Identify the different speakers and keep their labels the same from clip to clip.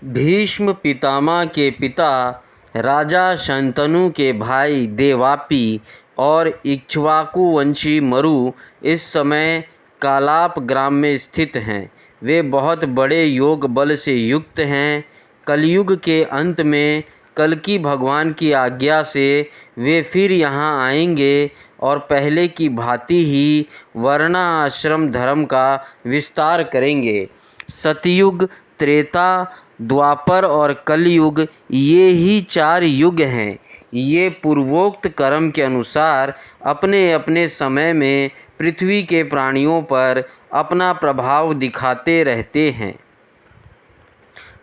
Speaker 1: भीष्म पितामह के पिता राजा शंतनु के भाई देवापी और इक्ष्वाकु वंशी मरु इस समय कालाप ग्राम में स्थित हैं। वे बहुत बड़े योग बल से युक्त हैं। कलयुग के अंत में कल्कि भगवान की आज्ञा से वे फिर यहाँ आएंगे और पहले की भांति ही वर्णाश्रम धर्म का विस्तार करेंगे। सतयुग, त्रेता, द्वापर और कलयुग ये ही 4 युग हैं। ये पूर्वोक्त कर्म के अनुसार अपने अपने समय में पृथ्वी के प्राणियों पर अपना प्रभाव दिखाते रहते हैं।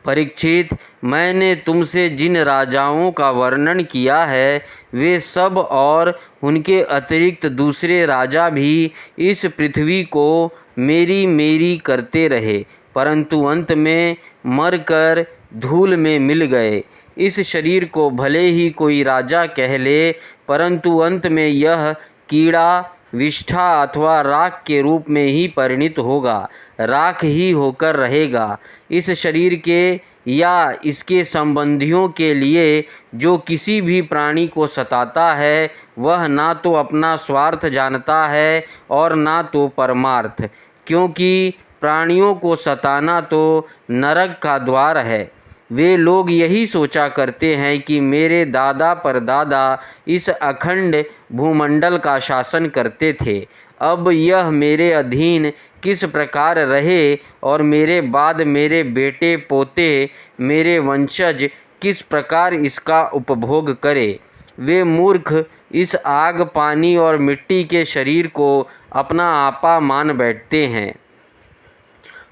Speaker 1: परीक्षित, मैंने तुमसे जिन राजाओं का वर्णन किया है वे सब और उनके अतिरिक्त दूसरे राजा भी इस पृथ्वी को मेरी मेरी करते रहे, परंतु अंत में मरकर धूल में मिल गए। इस शरीर को भले ही कोई राजा कह ले, परंतु अंत में यह कीड़ा, विष्ठा अथवा राख के रूप में ही परिणित होगा, राख ही होकर रहेगा। इस शरीर के या इसके संबंधियों के लिए जो किसी भी प्राणी को सताता है वह ना तो अपना स्वार्थ जानता है और ना तो परमार्थ, क्योंकि प्राणियों को सताना तो नरक का द्वार है। वे लोग यही सोचा करते हैं कि मेरे दादा परदादा इस अखंड भूमंडल का शासन करते थे, अब यह मेरे अधीन किस प्रकार रहे और मेरे बाद मेरे बेटे पोते, मेरे वंशज किस प्रकार इसका उपभोग करे। वे मूर्ख इस आग, पानी और मिट्टी के शरीर को अपना आपा मान बैठते हैं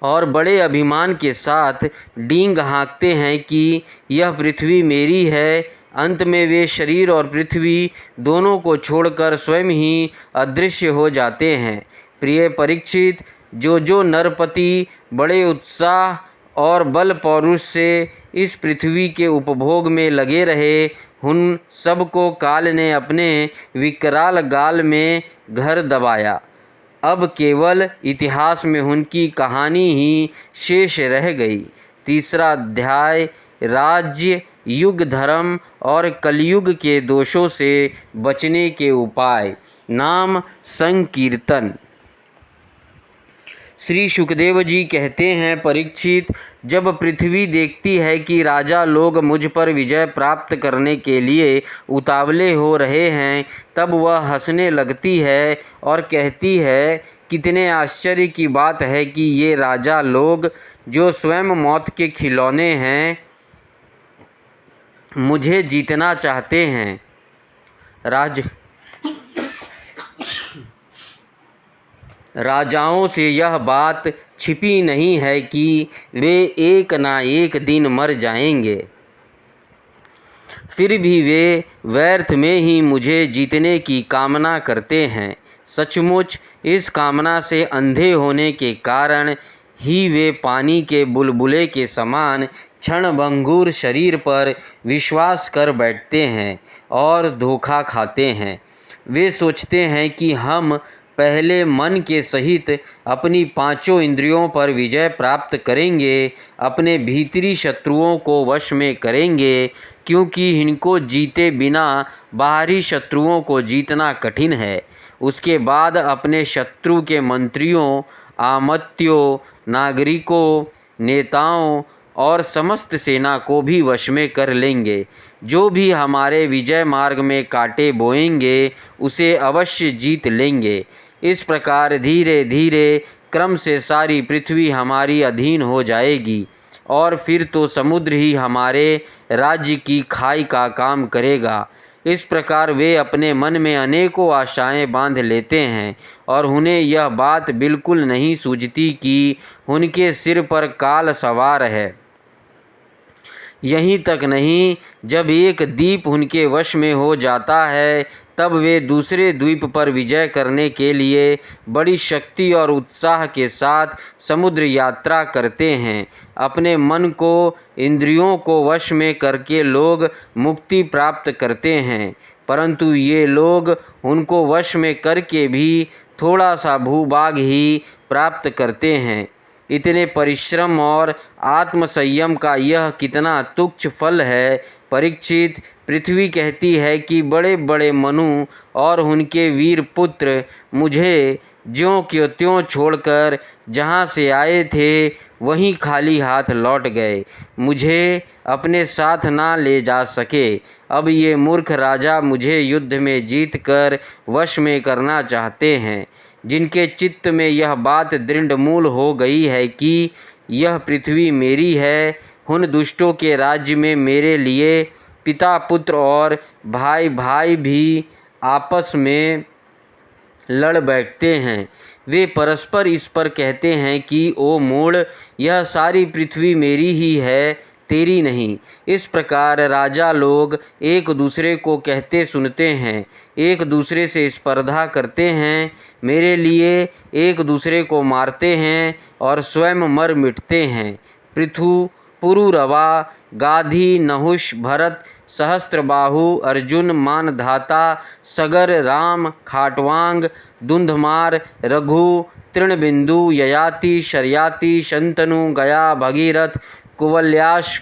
Speaker 1: और बड़े अभिमान के साथ डींग हाँकते हैं कि यह पृथ्वी मेरी है। अंत में वे शरीर और पृथ्वी दोनों को छोड़कर स्वयं ही अदृश्य हो जाते हैं। प्रिय परीक्षित, जो नरपति बड़े उत्साह और बल पौरुष से इस पृथ्वी के उपभोग में लगे रहे, उन सबको काल ने अपने विकराल गाल में घर दबाया। अब केवल इतिहास में उनकी कहानी ही शेष रह गई। 3रा अध्याय, राज्य, युग, धर्म और कलयुग के दोषों से बचने के उपाय। नाम संकीर्तन। श्री सुखदेव जी कहते हैं, परीक्षित, जब पृथ्वी देखती है कि राजा लोग मुझ पर विजय प्राप्त करने के लिए उतावले हो रहे हैं, तब वह हंसने लगती है और कहती है, कितने आश्चर्य की बात है कि ये राजा लोग जो स्वयं मौत के खिलौने हैं, मुझे जीतना चाहते हैं। राजाओं से यह बात छिपी नहीं है कि वे एक ना एक दिन मर जाएंगे, फिर भी वे व्यर्थ में ही मुझे जीतने की कामना करते हैं। सचमुच इस कामना से अंधे होने के कारण ही वे पानी के बुलबुले के समान क्षणभंगुर शरीर पर विश्वास कर बैठते हैं और धोखा खाते हैं। वे सोचते हैं कि हम पहले मन के सहित अपनी 5 इंद्रियों पर विजय प्राप्त करेंगे, अपने भीतरी शत्रुओं को वश में करेंगे, क्योंकि इनको जीते बिना बाहरी शत्रुओं को जीतना कठिन है। उसके बाद अपने शत्रु के मंत्रियों, आमत्यों, नागरिकों, नेताओं और समस्त सेना को भी वश में कर लेंगे। जो भी हमारे विजय मार्ग में कांटे बोएंगे उसे अवश्य जीत लेंगे। इस प्रकार धीरे धीरे क्रम से सारी पृथ्वी हमारी अधीन हो जाएगी और फिर तो समुद्र ही हमारे राज्य की खाई का काम करेगा। इस प्रकार वे अपने मन में अनेकों आशाएं बांध लेते हैं और उन्हें यह बात बिल्कुल नहीं सूझती कि उनके सिर पर काल सवार है। यहीं तक नहीं, जब एक द्वीप उनके वश में हो जाता है तब वे दूसरे द्वीप पर विजय करने के लिए बड़ी शक्ति और उत्साह के साथ समुद्र यात्रा करते हैं। अपने मन को, इंद्रियों को वश में करके लोग मुक्ति प्राप्त करते हैं, परंतु ये लोग उनको वश में करके भी थोड़ा सा भूभाग ही प्राप्त करते हैं। इतने परिश्रम और आत्मसंयम का यह कितना तुच्छ फल है। परीक्षित, पृथ्वी कहती है कि बड़े बड़े मनु और उनके वीर पुत्र मुझे ज्यों क्यों त्यों छोड़कर जहाँ से आए थे वहीं खाली हाथ लौट गए, मुझे अपने साथ ना ले जा सके। अब ये मूर्ख राजा मुझे युद्ध में जीतकर वश में करना चाहते हैं। जिनके चित्त में यह बात दृढ़मूल हो गई है कि यह पृथ्वी मेरी है, उन दुष्टों के राज्य में मेरे लिए पिता पुत्र और भाई भाई भी आपस में लड़ बैठते हैं। वे परस्पर इस पर कहते हैं कि ओ मूढ़, यह सारी पृथ्वी मेरी ही है, तेरी नहीं। इस प्रकार राजा लोग एक दूसरे को कहते सुनते हैं, एक दूसरे से स्पर्धा करते हैं, मेरे लिए एक दूसरे को मारते हैं और स्वयं मर मिटते हैं। पृथु, पुरुरवा, गाधी, नहुष, भरत, सहस्त्रबाहु, अर्जुन, मानधाता, सगर, राम, खाटवांग, धुंधमार, रघु, तृणबिंदु, ययाति, शर्याति, शंतनु, गया, भगीरथ, कुवल्याश,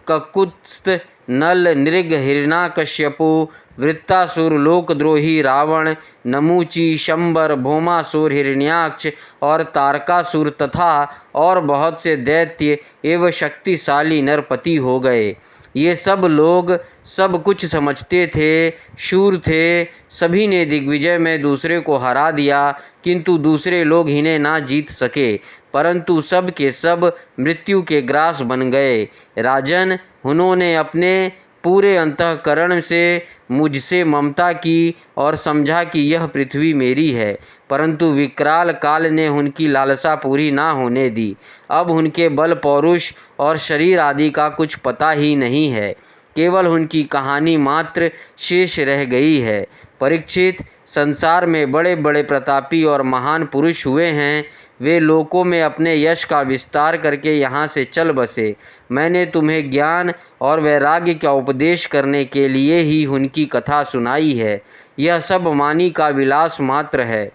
Speaker 1: ककुत्स्थ, नल, नृग, हिरण्याकश्यपु, वृत्तासुर, लोकद्रोही रावण, नमूची, शंबर, भौमासुर, हिरण्याक्ष और तारकासुर तथा और बहुत से दैत्य एवं शक्तिशाली नरपति हो गए। ये सब लोग सब कुछ समझते थे, शूर थे, सभी ने दिग्विजय में दूसरे को हरा दिया, किंतु दूसरे लोग इन्हें ना जीत सके, परंतु सब के सब मृत्यु के ग्रास बन गए। राजन, उन्होंने अपने पूरे अंतःकरण से मुझसे ममता की और समझा कि यह पृथ्वी मेरी है, परंतु विकराल काल ने उनकी लालसा पूरी ना होने दी। अब उनके बल, पौरुष और शरीर आदि का कुछ पता ही नहीं है, केवल उनकी कहानी मात्र शेष रह गई है। परीक्षित, संसार में बड़े बड़े प्रतापी और महान पुरुष हुए हैं, वे लोकों में अपने यश का विस्तार करके यहाँ से चल बसे। मैंने तुम्हें ज्ञान और वैराग्य का उपदेश करने के लिए ही उनकी कथा सुनाई है। यह सब वाणी का विलास मात्र है,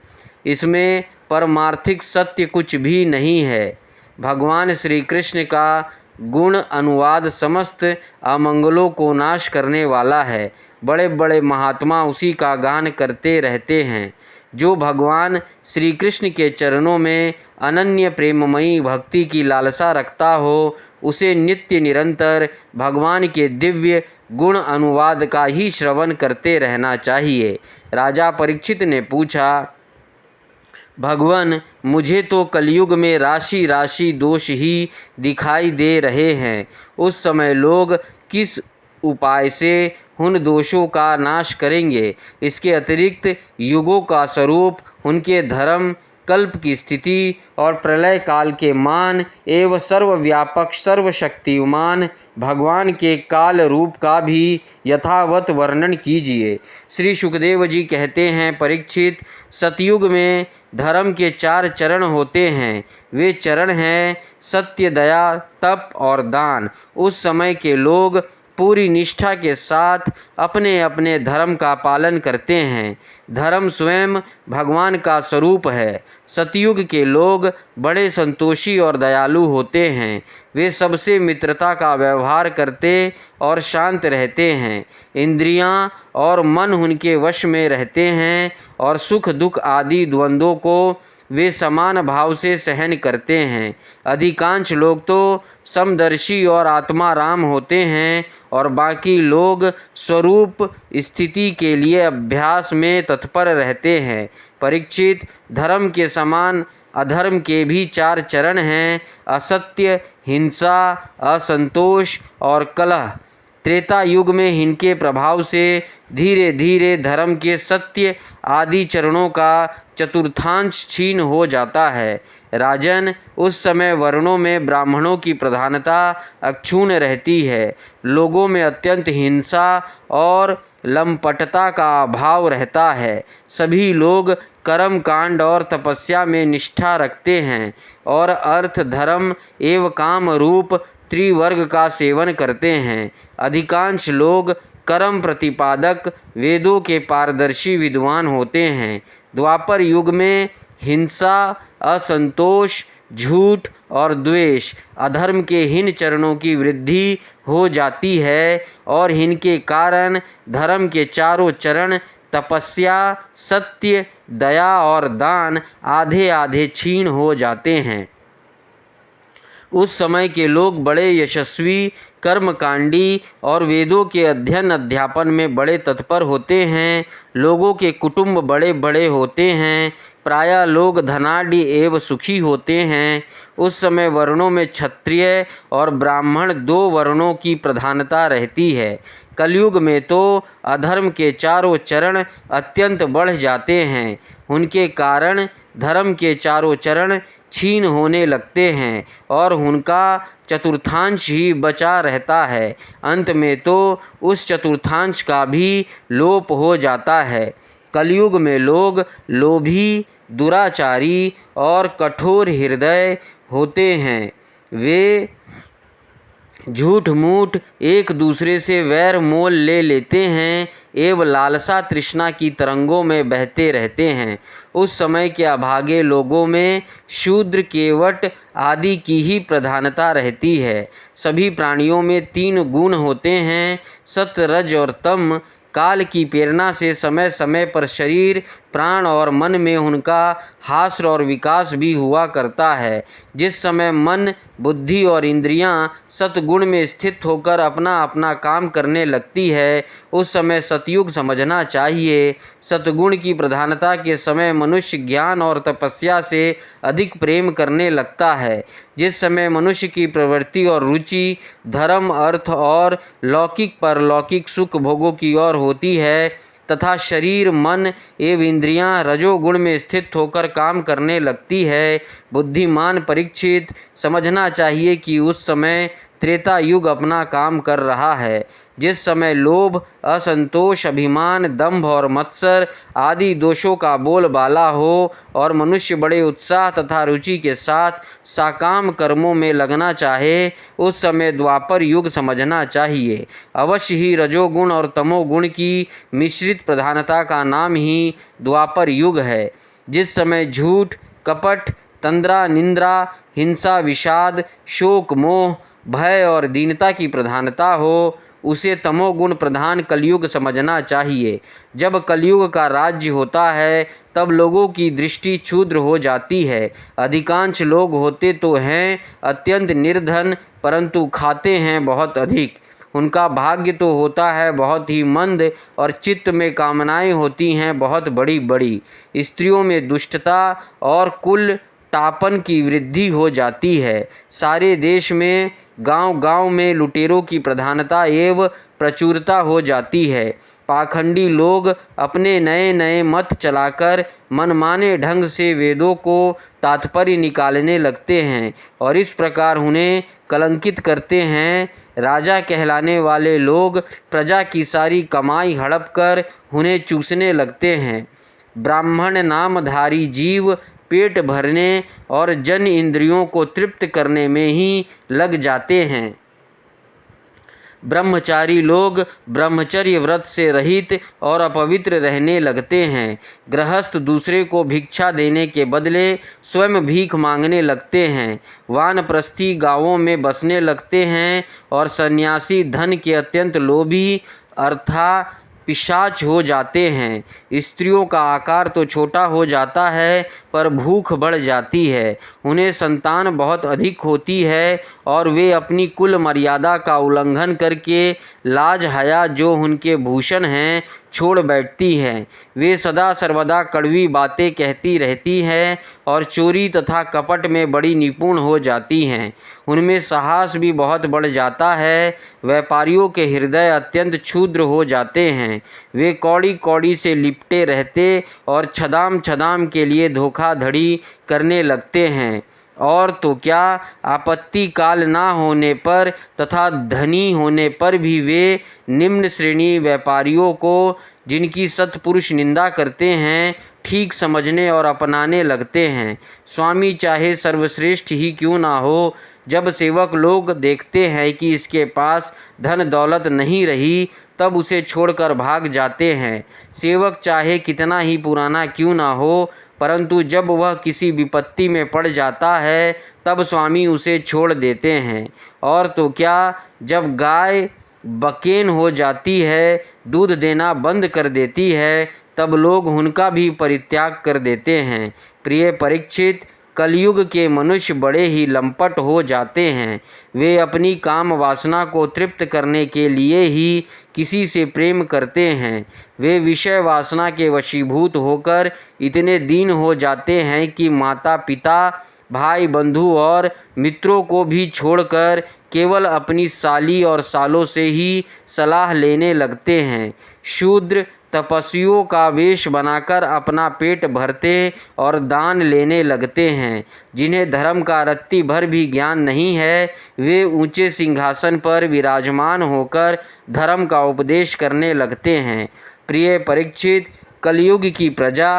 Speaker 1: इसमें परमार्थिक सत्य कुछ भी नहीं है। भगवान श्री कृष्ण का गुण अनुवाद समस्त अमंगलों को नाश करने वाला है। बड़े बड़े महात्मा उसी का गान करते रहते हैं। जो भगवान श्री कृष्ण के चरणों में अनन्य प्रेममयी भक्ति की लालसा रखता हो, उसे नित्य निरंतर भगवान के दिव्य गुण अनुवाद का ही श्रवण करते रहना चाहिए। राजा परीक्षित ने पूछा, भगवान, मुझे तो कलयुग में राशि राशि दोष ही दिखाई दे रहे हैं। उस समय लोग किस उपाय से उन दोषों का नाश करेंगे? इसके अतिरिक्त युगों का स्वरूप, उनके धर्म, कल्प की स्थिति और प्रलय काल के मान एवं सर्वव्यापक सर्वशक्तिमान भगवान के काल रूप का भी यथावत वर्णन कीजिए। श्री सुखदेव जी कहते हैं, परीक्षित, सतयुग में धर्म के 4 चरण होते हैं। वे चरण हैं सत्य, दया, तप और दान। उस समय के लोग पूरी निष्ठा के साथ अपने अपने धर्म का पालन करते हैं। धर्म स्वयं भगवान का स्वरूप है। सतयुग के लोग बड़े संतोषी और दयालु होते हैं। वे सबसे मित्रता का व्यवहार करते और शांत रहते हैं। इंद्रियां और मन उनके वश में रहते हैं और सुख दुख आदि द्वंद्वों को वे समान भाव से सहन करते हैं। अधिकांश लोग तो समदर्शी और आत्माराम होते हैं और बाकी लोग स्वरूप स्थिति के लिए अभ्यास में तत्पर रहते हैं। परीक्षित, धर्म के समान अधर्म के भी 4 चरण हैं, असत्य, हिंसा, असंतोष और कलह। त्रेता युग में इनके प्रभाव से धीरे धीरे धर्म के सत्य आदि चरणों का चतुर्थांश क्षीण हो जाता है। राजन, उस समय वर्णों में ब्राह्मणों की प्रधानता अक्षुण्ण रहती है। लोगों में अत्यंत हिंसा और लंपटता का अभाव रहता है। सभी लोग कर्म कांड और तपस्या में निष्ठा रखते हैं और अर्थ, धर्म एवं काम रूप त्रिवर्ग का सेवन करते हैं। अधिकांश लोग कर्म प्रतिपादक, वेदों के पारदर्शी विद्वान होते हैं। द्वापर युग में हिंसा, असंतोष, झूठ और द्वेष अधर्म के हीन चरणों की वृद्धि हो जाती है और इनके कारण धर्म के चारों चरण तपस्या, सत्य, दया और दान आधे आधे क्षीण हो जाते हैं। उस समय के लोग बड़े यशस्वी, कर्मकांडी और वेदों के अध्ययन अध्यापन में बड़े तत्पर होते हैं। लोगों के कुटुंब बड़े बड़े होते हैं। प्रायः लोग धनाढ्य एवं सुखी होते हैं। उस समय वर्णों में क्षत्रिय और ब्राह्मण दो वर्णों की प्रधानता रहती है। कलयुग में तो अधर्म के चारों चरण अत्यंत बढ़ जाते हैं। उनके कारण धर्म के चारों चरण क्षीण होने लगते हैं और उनका चतुर्थांश ही बचा रहता है। अंत में तो उस चतुर्थांश का भी लोप हो जाता है। कलयुग में लोग लोभी, दुराचारी और कठोर हृदय होते हैं। वे झूठ मूठ एक दूसरे से वैर मोल ले लेते हैं एवं लालसा तृष्णा की तरंगों में बहते रहते हैं। उस समय के अभागे लोगों में शूद्र, केवट आदि की ही प्रधानता रहती है। सभी प्राणियों में 3 गुण होते हैं, सत्व, रज और तम। काल की प्रेरणा से समय समय पर शरीर, प्राण और मन में उनका हास और विकास भी हुआ करता है। जिस समय मन, बुद्धि और इंद्रियां सतगुण में स्थित होकर अपना अपना काम करने लगती है, उस समय सतयुग समझना चाहिए। सतगुण की प्रधानता के समय मनुष्य ज्ञान और तपस्या से अधिक प्रेम करने लगता है। जिस समय मनुष्य की प्रवृत्ति और रुचि धर्म, अर्थ और लौकिक परलौकिक सुख भोगों की ओर होती है तथा शरीर, मन एवं इंद्रियां रजोगुण में स्थित होकर काम करने लगती है, बुद्धिमान परीक्षित समझना चाहिए कि उस समय त्रेता युग अपना काम कर रहा है। जिस समय लोभ, असंतोष, अभिमान, दंभ और मत्सर आदि दोषों का बोलबाला हो और मनुष्य बड़े उत्साह तथा रुचि के साथ साकाम कर्मों में लगना चाहे, उस समय द्वापर युग समझना चाहिए। अवश्य ही रजोगुण और तमोगुण की मिश्रित प्रधानता का नाम ही द्वापर युग है। जिस समय झूठ, कपट, तंद्रा, निंद्रा, हिंसा, विषाद, शोक, मोह, भय और दीनता की प्रधानता हो, उसे तमोगुण प्रधान कलयुग समझना चाहिए। जब कलयुग का राज्य होता है तब लोगों की दृष्टि क्षुद्र हो जाती है। अधिकांश लोग होते तो हैं अत्यंत निर्धन, परंतु खाते हैं बहुत अधिक। उनका भाग्य तो होता है बहुत ही मंद और चित्त में कामनाएं होती हैं बहुत बड़ी बड़ी। स्त्रियों में दुष्टता और कुल टापन की वृद्धि हो जाती है। सारे देश में गांव गांव में लुटेरों की प्रधानता एवं प्रचुरता हो जाती है। पाखंडी लोग अपने नए नए मत चलाकर मनमाने ढंग से वेदों को तात्पर्य निकालने लगते हैं और इस प्रकार उन्हें कलंकित करते हैं। राजा कहलाने वाले लोग प्रजा की सारी कमाई हड़प कर उन्हें चूसने लगते हैं। ब्राह्मण नामधारी जीव पेट भरने और जन इंद्रियों को तृप्त करने में ही लग जाते हैं। ब्रह्मचारी लोग ब्रह्मचर्य व्रत से रहित और अपवित्र रहने लगते हैं। गृहस्थ दूसरे को भिक्षा देने के बदले स्वयं भीख मांगने लगते हैं। वानप्रस्थी गांवों में बसने लगते हैं और सन्यासी धन के अत्यंत लोभी अर्थात पिशाच हो जाते हैं। स्त्रियों का आकार तो छोटा हो जाता है पर भूख बढ़ जाती है। उन्हें संतान बहुत अधिक होती है और वे अपनी कुल मर्यादा का उल्लंघन करके लाज हया जो उनके भूषण हैं छोड़ बैठती हैं। वे सदा सर्वदा कड़वी बातें कहती रहती हैं और चोरी तथा कपट में बड़ी निपुण हो जाती हैं। उनमें साहस भी बहुत बढ़ जाता है। व्यापारियों के हृदय अत्यंत क्षुद्र हो जाते हैं। वे कौड़ी कौड़ी से लिपटे रहते और छदाम छदाम के लिए धोखाधड़ी करने लगते हैं। और तो क्या, आपत्ति काल ना होने पर तथा धनी होने पर भी वे निम्न श्रेणी व्यापारियों को जिनकी सत्पुरुष निंदा करते हैं ठीक समझने और अपनाने लगते हैं। स्वामी चाहे सर्वश्रेष्ठ ही क्यों ना हो, जब सेवक लोग देखते हैं कि इसके पास धन दौलत नहीं रही तब उसे छोड़कर भाग जाते हैं। सेवक चाहे कितना ही पुराना क्यों ना हो, परंतु जब वह किसी विपत्ति में पड़ जाता है तब स्वामी उसे छोड़ देते हैं। और तो क्या, जब गाय बकेन हो जाती है, दूध देना बंद कर देती है, तब लोग उनका भी परित्याग कर देते हैं। प्रिय परीक्षित, कलयुग के मनुष्य बड़े ही लंपट हो जाते हैं। वे अपनी काम वासना को तृप्त करने के लिए ही किसी से प्रेम करते हैं। वे विषय वासना के वशीभूत होकर इतने दीन हो जाते हैं कि माता पिता, भाई बंधु और मित्रों को भी छोड़कर केवल अपनी साली और सालों से ही सलाह लेने लगते हैं। शूद्र तपस्वियों का वेश बनाकर अपना पेट भरते और दान लेने लगते हैं। जिन्हें धर्म का रत्ती भर भी ज्ञान नहीं है, वे ऊंचे सिंहासन पर विराजमान होकर धर्म का उपदेश करने लगते हैं। प्रिय परीक्षित, कलयुग की प्रजा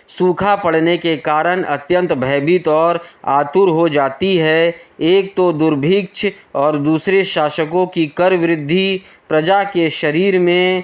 Speaker 1: सूखा पड़ने के कारण अत्यंत भयभीत और आतुर हो जाती है। एक तो दुर्भिक्ष और दूसरे शासकों की कर वृद्धि प्रजा के शरीर में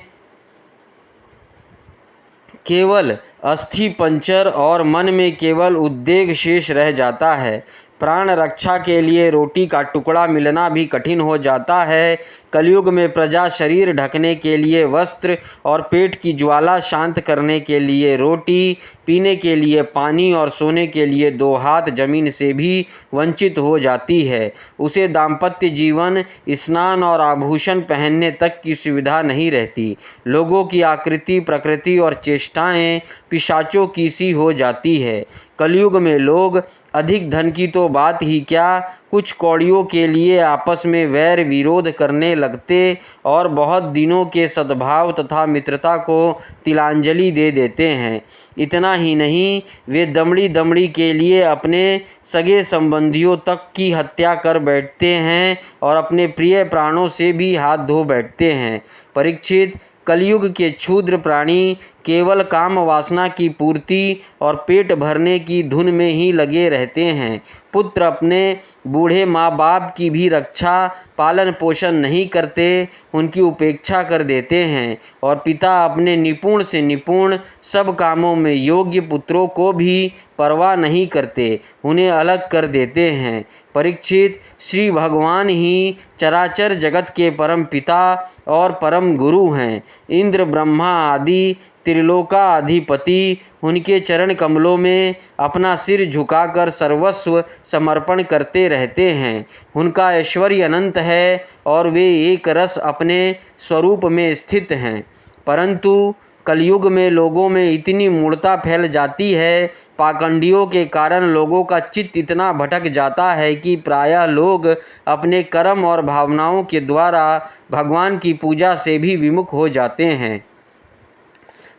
Speaker 1: केवल अस्थि पंचर और मन में केवल उद्वेग शेष रह जाता है। प्राण रक्षा के लिए रोटी का टुकड़ा मिलना भी कठिन हो जाता है। कलयुग में प्रजा शरीर ढकने के लिए वस्त्र और पेट की ज्वाला शांत करने के लिए रोटी, पीने के लिए पानी और सोने के लिए 2 हाथ जमीन से भी वंचित हो जाती है। उसे दाम्पत्य जीवन, स्नान और आभूषण पहनने तक की सुविधा नहीं रहती। लोगों की आकृति, प्रकृति और चेष्टाएं पिशाचों की सी हो जाती है। कलयुग में लोग अधिक धन की तो बात ही क्या, कुछ कौड़ियों के लिए आपस में वैर विरोध करने लगते और बहुत दिनों के सद्भाव तथा मित्रता को तिलांजलि दे देते हैं। इतना ही नहीं, वे दमड़ी दमड़ी के लिए अपने सगे संबंधियों तक की हत्या कर बैठते हैं और अपने प्रिय प्राणों से भी हाथ धो बैठते हैं। परीक्षित, कलयुग के क्षुद्र प्राणी केवल काम वासना की पूर्ति और पेट भरने की धुन में ही लगे रहते हैं। पुत्र अपने बूढ़े माँ बाप की भी रक्षा पालन पोषण नहीं करते, उनकी उपेक्षा कर देते हैं और पिता अपने निपुण से निपुण सब कामों में योग्य पुत्रों को भी परवाह नहीं करते, उन्हें अलग कर देते हैं। परीक्षित, श्री भगवान ही चराचर जगत के परम पिता और परम गुरु हैं। इंद्र, ब्रह्मा आदि त्रिलोकाधिपति उनके चरण कमलों में अपना सिर झुकाकर सर्वस्व समर्पण करते रहते हैं। उनका ऐश्वर्य अनंत है और वे एक रस अपने स्वरूप में स्थित हैं। परंतु कलयुग में लोगों में इतनी मूढ़ता फैल जाती है, पाखंडियों के कारण लोगों का चित्त इतना भटक जाता है कि प्रायः लोग अपने कर्म और भावनाओं के द्वारा भगवान की पूजा से भी विमुख हो जाते हैं।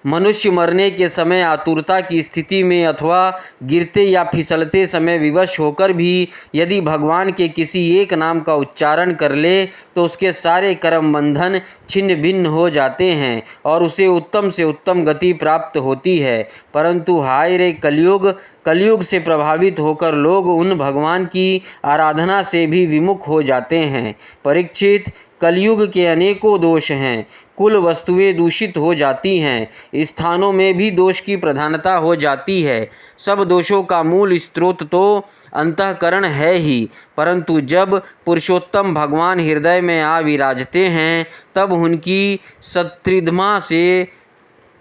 Speaker 1: मनुष्य मरने के समय आतुरता की स्थिति में अथवा गिरते या फिसलते समय विवश होकर भी यदि भगवान के किसी एक नाम का उच्चारण कर ले तो उसके सारे कर्म बंधन छिन्न भिन्न हो जाते हैं और उसे उत्तम से उत्तम गति प्राप्त होती है। परंतु हाय रे कलयुग से प्रभावित होकर लोग उन भगवान की आराधना से भी विमुख हो जाते हैं। परीक्षित, कलयुग के अनेकों दोष हैं। कुल वस्तुएं दूषित हो जाती हैं, स्थानों में भी दोष की प्रधानता हो जाती है। सब दोषों का मूल स्रोत तो अंतःकरण है ही, परंतु जब पुरुषोत्तम भगवान हृदय में आ विराजते हैं तब उनकी सत्रिधमा से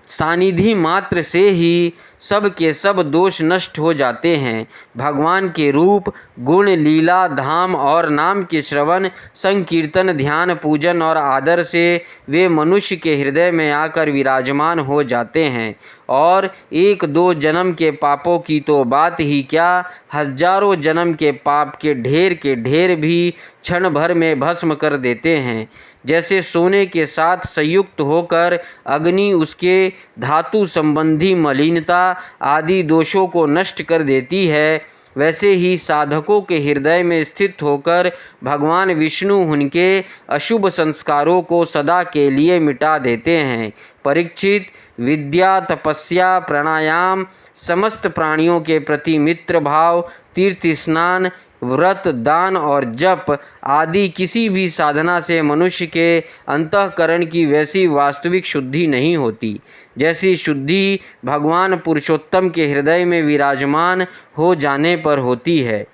Speaker 1: सानिधि मात्र से ही सब के सब दोष नष्ट हो जाते हैं। भगवान के रूप, गुण, लीला, धाम और नाम के श्रवण, संकीर्तन, ध्यान, पूजन और आदर से वे मनुष्य के हृदय में आकर विराजमान हो जाते हैं और 1-2 जन्म के पापों की तो बात ही क्या, हजारों जन्म के पाप के ढेर भी क्षण भर में भस्म कर देते हैं। जैसे सोने के साथ संयुक्त होकर अग्नि उसके धातु संबंधी मलिनता आदि दोषों को नष्ट कर देती है, वैसे ही साधकों के हृदय में स्थित होकर भगवान विष्णु उनके अशुभ संस्कारों को सदा के लिए मिटा देते हैं। परीक्षित, विद्या, तपस्या, प्राणायाम, समस्त प्राणियों के प्रति मित्र भाव, तीर्थ स्नान, व्रत, दान और जप आदि किसी भी साधना से मनुष्य के अंतःकरण की वैसी वास्तविक शुद्धि नहीं होती जैसी शुद्धि भगवान पुरुषोत्तम के हृदय में विराजमान हो जाने पर होती है।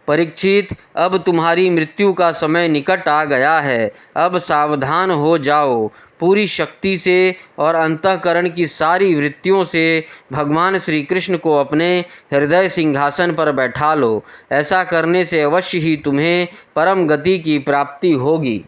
Speaker 1: परीक्षित, अब तुम्हारी मृत्यु का समय निकट आ गया है। अब सावधान हो जाओ। पूरी शक्ति से और अंतःकरण की सारी वृत्तियों से भगवान श्री कृष्ण को अपने हृदय सिंहासन पर बैठा लो। ऐसा करने से अवश्य ही तुम्हें परम गति की प्राप्ति होगी।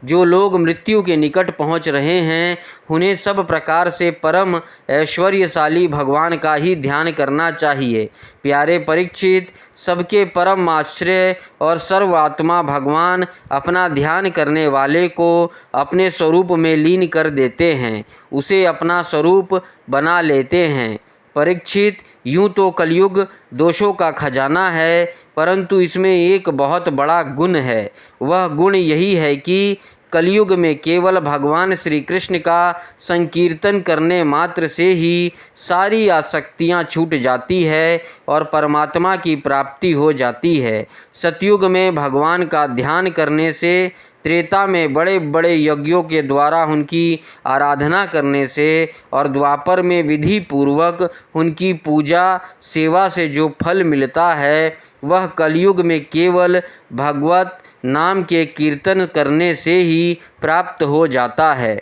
Speaker 1: जो लोग मृत्यु के निकट पहुंच रहे हैं उन्हें सब प्रकार से परम ऐश्वर्यशाली भगवान का ही ध्यान करना चाहिए। प्यारे परीक्षित, सबके परम आश्रय और सर्वात्मा भगवान अपना ध्यान करने वाले को अपने स्वरूप में लीन कर देते हैं, उसे अपना स्वरूप बना लेते हैं। परीक्षित, यूँ तो कलयुग दोषों का खजाना है, परंतु इसमें एक बहुत बड़ा गुण है। वह गुण यही है कि कलयुग में केवल भगवान श्री कृष्ण का संकीर्तन करने मात्र से ही सारी आसक्तियां छूट जाती है और परमात्मा की प्राप्ति हो जाती है। सतयुग में भगवान का ध्यान करने से, त्रेता में बड़े बड़े यज्ञों के द्वारा उनकी आराधना करने से और द्वापर में विधि पूर्वक उनकी पूजा सेवा से जो फल मिलता है वह कलयुग में केवल भगवत नाम के कीर्तन करने से ही प्राप्त हो जाता है।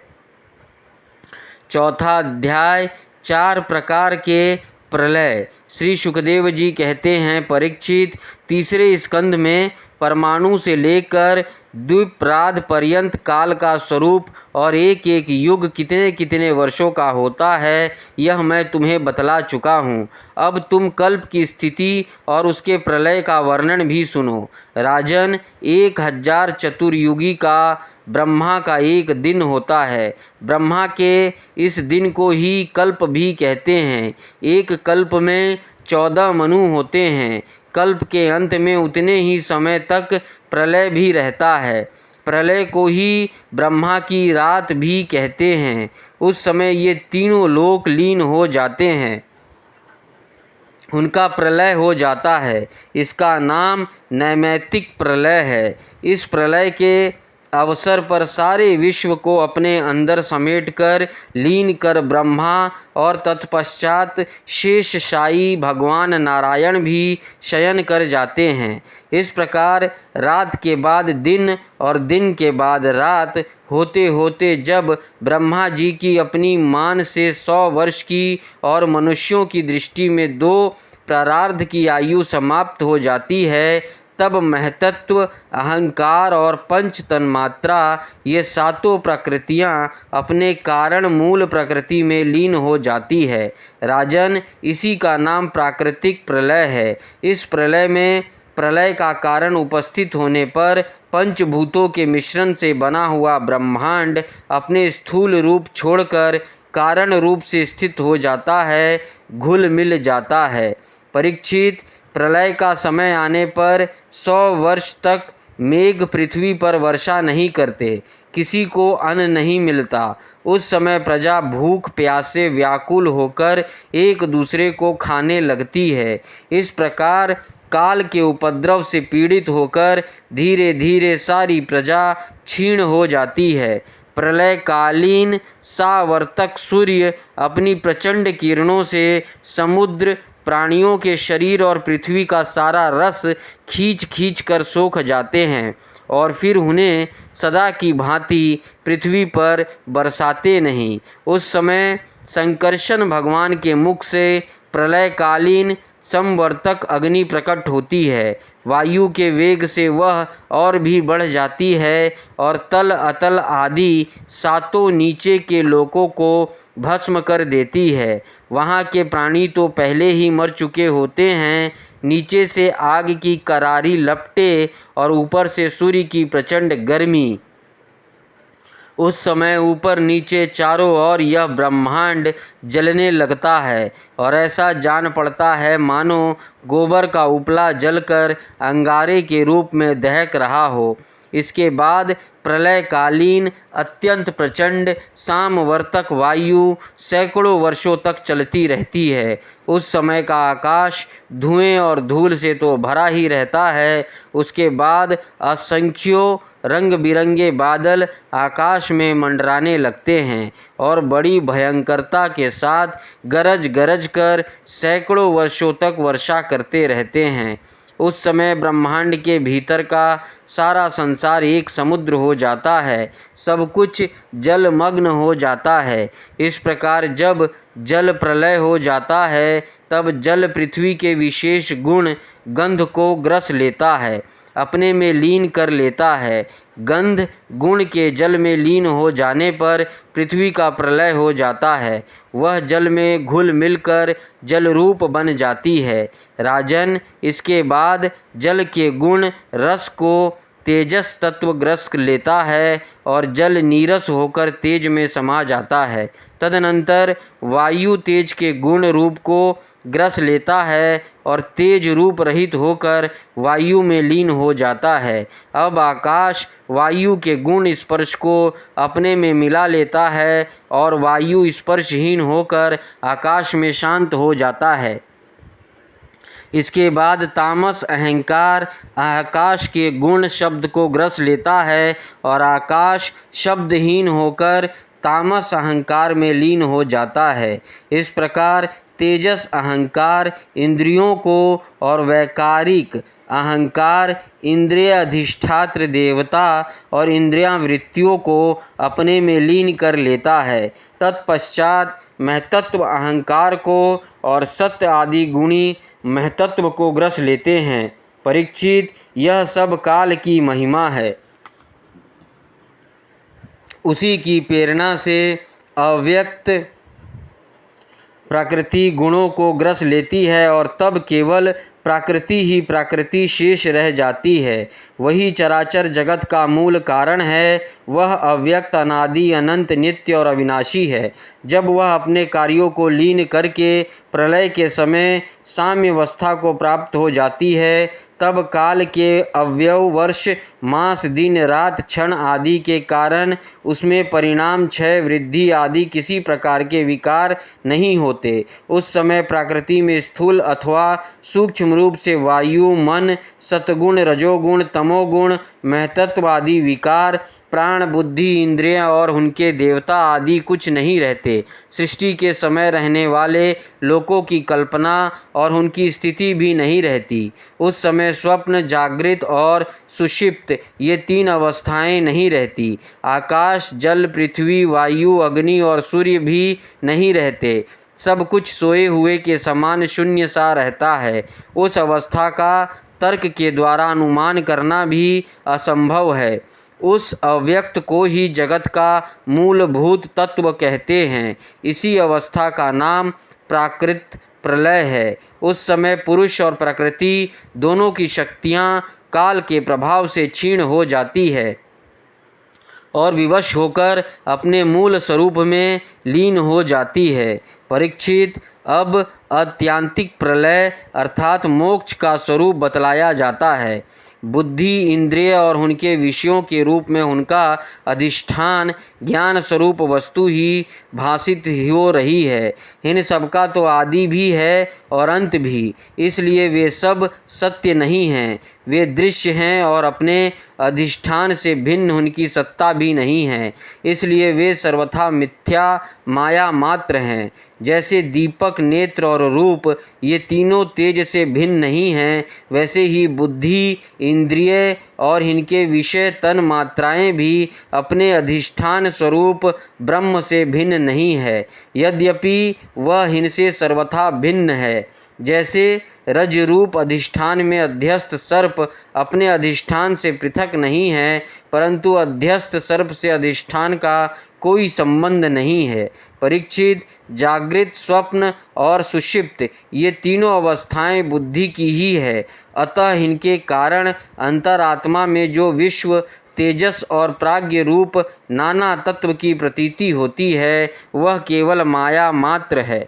Speaker 1: चौथा अध्याय, 4 प्रकार के प्रलय। श्री सुखदेव जी कहते हैं, परीक्षित, तीसरे स्कंद में परमाणु से लेकर द्विप्राद पर्यंत काल का स्वरूप और एक एक युग कितने कितने वर्षों का होता है यह मैं तुम्हें बतला चुका हूँ। अब तुम कल्प की स्थिति और उसके प्रलय का वर्णन भी सुनो। राजन, 1000 चतुर्युगी का ब्रह्मा का एक दिन होता है। ब्रह्मा के इस दिन को ही कल्प भी कहते हैं। एक कल्प में 14 मनु होते हैं। कल्प के अंत में उतने ही समय तक प्रलय भी रहता है। प्रलय को ही ब्रह्मा की रात भी कहते हैं। उस समय ये तीनों लोक लीन हो जाते हैं, उनका प्रलय हो जाता है। इसका नाम नैमित्तिक प्रलय है। इस प्रलय के अवसर पर सारे विश्व को अपने अंदर समेटकर लीन कर ब्रह्मा और तत्पश्चात शेषशायी भगवान नारायण भी शयन कर जाते हैं। इस प्रकार रात के बाद दिन और दिन के बाद रात होते होते जब ब्रह्मा जी की अपनी मान से 100 वर्ष की और मनुष्यों की दृष्टि में 2 प्रारार्ध की आयु समाप्त हो जाती है, तब महतत्व, अहंकार और पंच तन्मात्रा ये सातों प्रकृतियाँ अपने कारण मूल प्रकृति में लीन हो जाती है। राजन, इसी का नाम प्राकृतिक प्रलय है। इस प्रलय में प्रलय का कारण उपस्थित होने पर पंचभूतों के मिश्रण से बना हुआ ब्रह्मांड अपने स्थूल रूप छोड़कर कारण रूप से स्थित हो जाता है, घुल मिल जाता है। परीक्षित, प्रलय का समय आने पर 100 वर्ष तक मेघ पृथ्वी पर वर्षा नहीं करते, किसी को अन्न नहीं मिलता। उस समय प्रजा भूख प्यास से व्याकुल होकर एक दूसरे को खाने लगती है। इस प्रकार काल के उपद्रव से पीड़ित होकर धीरे धीरे सारी प्रजा क्षीण हो जाती है। प्रलयकालीन सावर्तक सूर्य अपनी प्रचंड किरणों से समुद्र, प्राणियों के शरीर और पृथ्वी का सारा रस खींच खींच कर सोख जाते हैं और फिर उन्हें सदा की भांति पृथ्वी पर बरसाते नहीं। उस समय संकर्षण भगवान के मुख से प्रलयकालीन संवर्तक अग्नि प्रकट होती है। वायु के वेग से वह और भी बढ़ जाती है और तल अतल आदि सातों नीचे के लोकों को भस्म कर देती है। वहाँ के प्राणी तो पहले ही मर चुके होते हैं। नीचे से आग की करारी लपटें और ऊपर से सूर्य की प्रचंड गर्मी। उस समय ऊपर नीचे चारों ओर यह ब्रह्मांड जलने लगता है और ऐसा जान पड़ता है मानो गोबर का उपला जलकर अंगारे के रूप में दहक रहा हो। इसके बाद प्रलयकालीन अत्यंत प्रचंड सामवर्तक वायु सैकड़ों वर्षों तक चलती रहती है। उस समय का आकाश धुएं और धूल से तो भरा ही रहता है। उसके बाद असंख्यों रंग बिरंगे बादल आकाश में मंडराने लगते हैं और बड़ी भयंकरता के साथ गरज गरज कर सैकड़ों वर्षों तक वर्षा करते रहते हैं। उस समय ब्रह्मांड के भीतर का सारा संसार एक समुद्र हो जाता है, सब कुछ जलमग्न हो जाता है। इस प्रकार जब जल प्रलय हो जाता है तब जल पृथ्वी के विशेष गुण गंध को ग्रस लेता है, अपने में लीन कर लेता है। गंध गुण के जल में लीन हो जाने पर पृथ्वी का प्रलय हो जाता है, वह जल में घुल मिलकर जल रूप बन जाती है। राजन, इसके बाद जल के गुण रस को तेजस तत्व ग्रस लेता है और जल नीरस होकर तेज में समा जाता है। तदनंतर वायु तेज के गुण रूप को ग्रस लेता है और तेज रूप रहित होकर वायु में लीन हो जाता है। अब आकाश वायु के गुण स्पर्श को अपने में मिला लेता है और वायु स्पर्शहीन होकर आकाश में शांत हो जाता है। इसके बाद तामस अहंकार आकाश के गुण शब्द को ग्रस लेता है और आकाश शब्दहीन होकर तामस अहंकार में लीन हो जाता है। इस प्रकार तेजस अहंकार इंद्रियों को और वैकारिक अहंकार इंद्रिय अधिष्ठात्र देवता और इंद्रियावृत्तियों को अपने में लीन कर लेता है। तत्पश्चात महतत्व अहंकार को और सत्य आदि गुणी महतत्व को ग्रस लेते हैं। परीक्षित, यह सब काल की महिमा है। उसी की प्रेरणा से अव्यक्त प्रकृति गुणों को ग्रस लेती है और तब केवल प्रकृति ही प्रकृति शेष रह जाती है। वही चराचर जगत का मूल कारण है। वह अव्यक्त अनादि अनंत नित्य और अविनाशी है। जब वह अपने कार्यों को लीन करके प्रलय के समय साम्यावस्था को प्राप्त हो जाती है तब काल के अवयव वर्ष मास दिन रात क्षण आदि के कारण उसमें परिणाम क्षय वृद्धि आदि किसी प्रकार के विकार नहीं होते। उस समय प्रकृति में स्थूल अथवा सूक्ष्म रूप से वायु मन सतगुण रजोगुण तमोगुण महतत्व आदि विकार प्राण बुद्धि इंद्रिय और उनके देवता आदि कुछ नहीं रहते। सृष्टि के समय रहने वाले लोकों की कल्पना और उनकी स्थिति भी नहीं रहती। उस समय स्वप्न जागृत और सुषिप्त ये तीन अवस्थाएं नहीं रहती। आकाश जल पृथ्वी वायु अग्नि और सूर्य भी नहीं रहते। सब कुछ सोए हुए के समान शून्य सा रहता है। उस अवस्था का तर्क के द्वारा अनुमान करना भी असंभव है। उस अव्यक्त को ही जगत का मूलभूत तत्व कहते हैं। इसी अवस्था का नाम प्राकृत प्रलय है। उस समय पुरुष और प्रकृति दोनों की शक्तियाँ काल के प्रभाव से क्षीण हो जाती है और विवश होकर अपने मूल स्वरूप में लीन हो जाती है। परीक्षित, अब आत्यांतिक प्रलय अर्थात मोक्ष का स्वरूप बतलाया जाता है। बुद्धि इंद्रिय और उनके विषयों के रूप में उनका अधिष्ठान ज्ञान स्वरूप वस्तु ही भासित हो रही है। इन सब का तो आदि भी है और अंत भी, इसलिए वे सब सत्य नहीं हैं। वे दृश्य हैं और अपने अधिष्ठान से भिन्न उनकी सत्ता भी नहीं है, इसलिए वे सर्वथा मिथ्या माया मात्र हैं। जैसे दीपक नेत्र और रूप ये तीनों तेज से भिन्न नहीं हैं, वैसे ही बुद्धि इंद्रिय और इनके विषय तन मात्राएं भी अपने अधिष्ठान स्वरूप ब्रह्म से भिन्न नहीं है, यद्यपि वह इनसे सर्वथा भिन्न है। जैसे रज रूप अधिष्ठान में अध्यस्त सर्प अपने अधिष्ठान से पृथक नहीं है, परंतु अध्यस्त सर्प से अधिष्ठान का कोई संबंध नहीं है। परीक्षित, जागृत स्वप्न और सुषिप्त ये तीनों अवस्थाएं बुद्धि की ही है। अतः इनके कारण अंतरात्मा में जो विश्व तेजस और प्राज्ञ रूप नाना तत्व की प्रतीति होती है वह केवल माया मात्र है।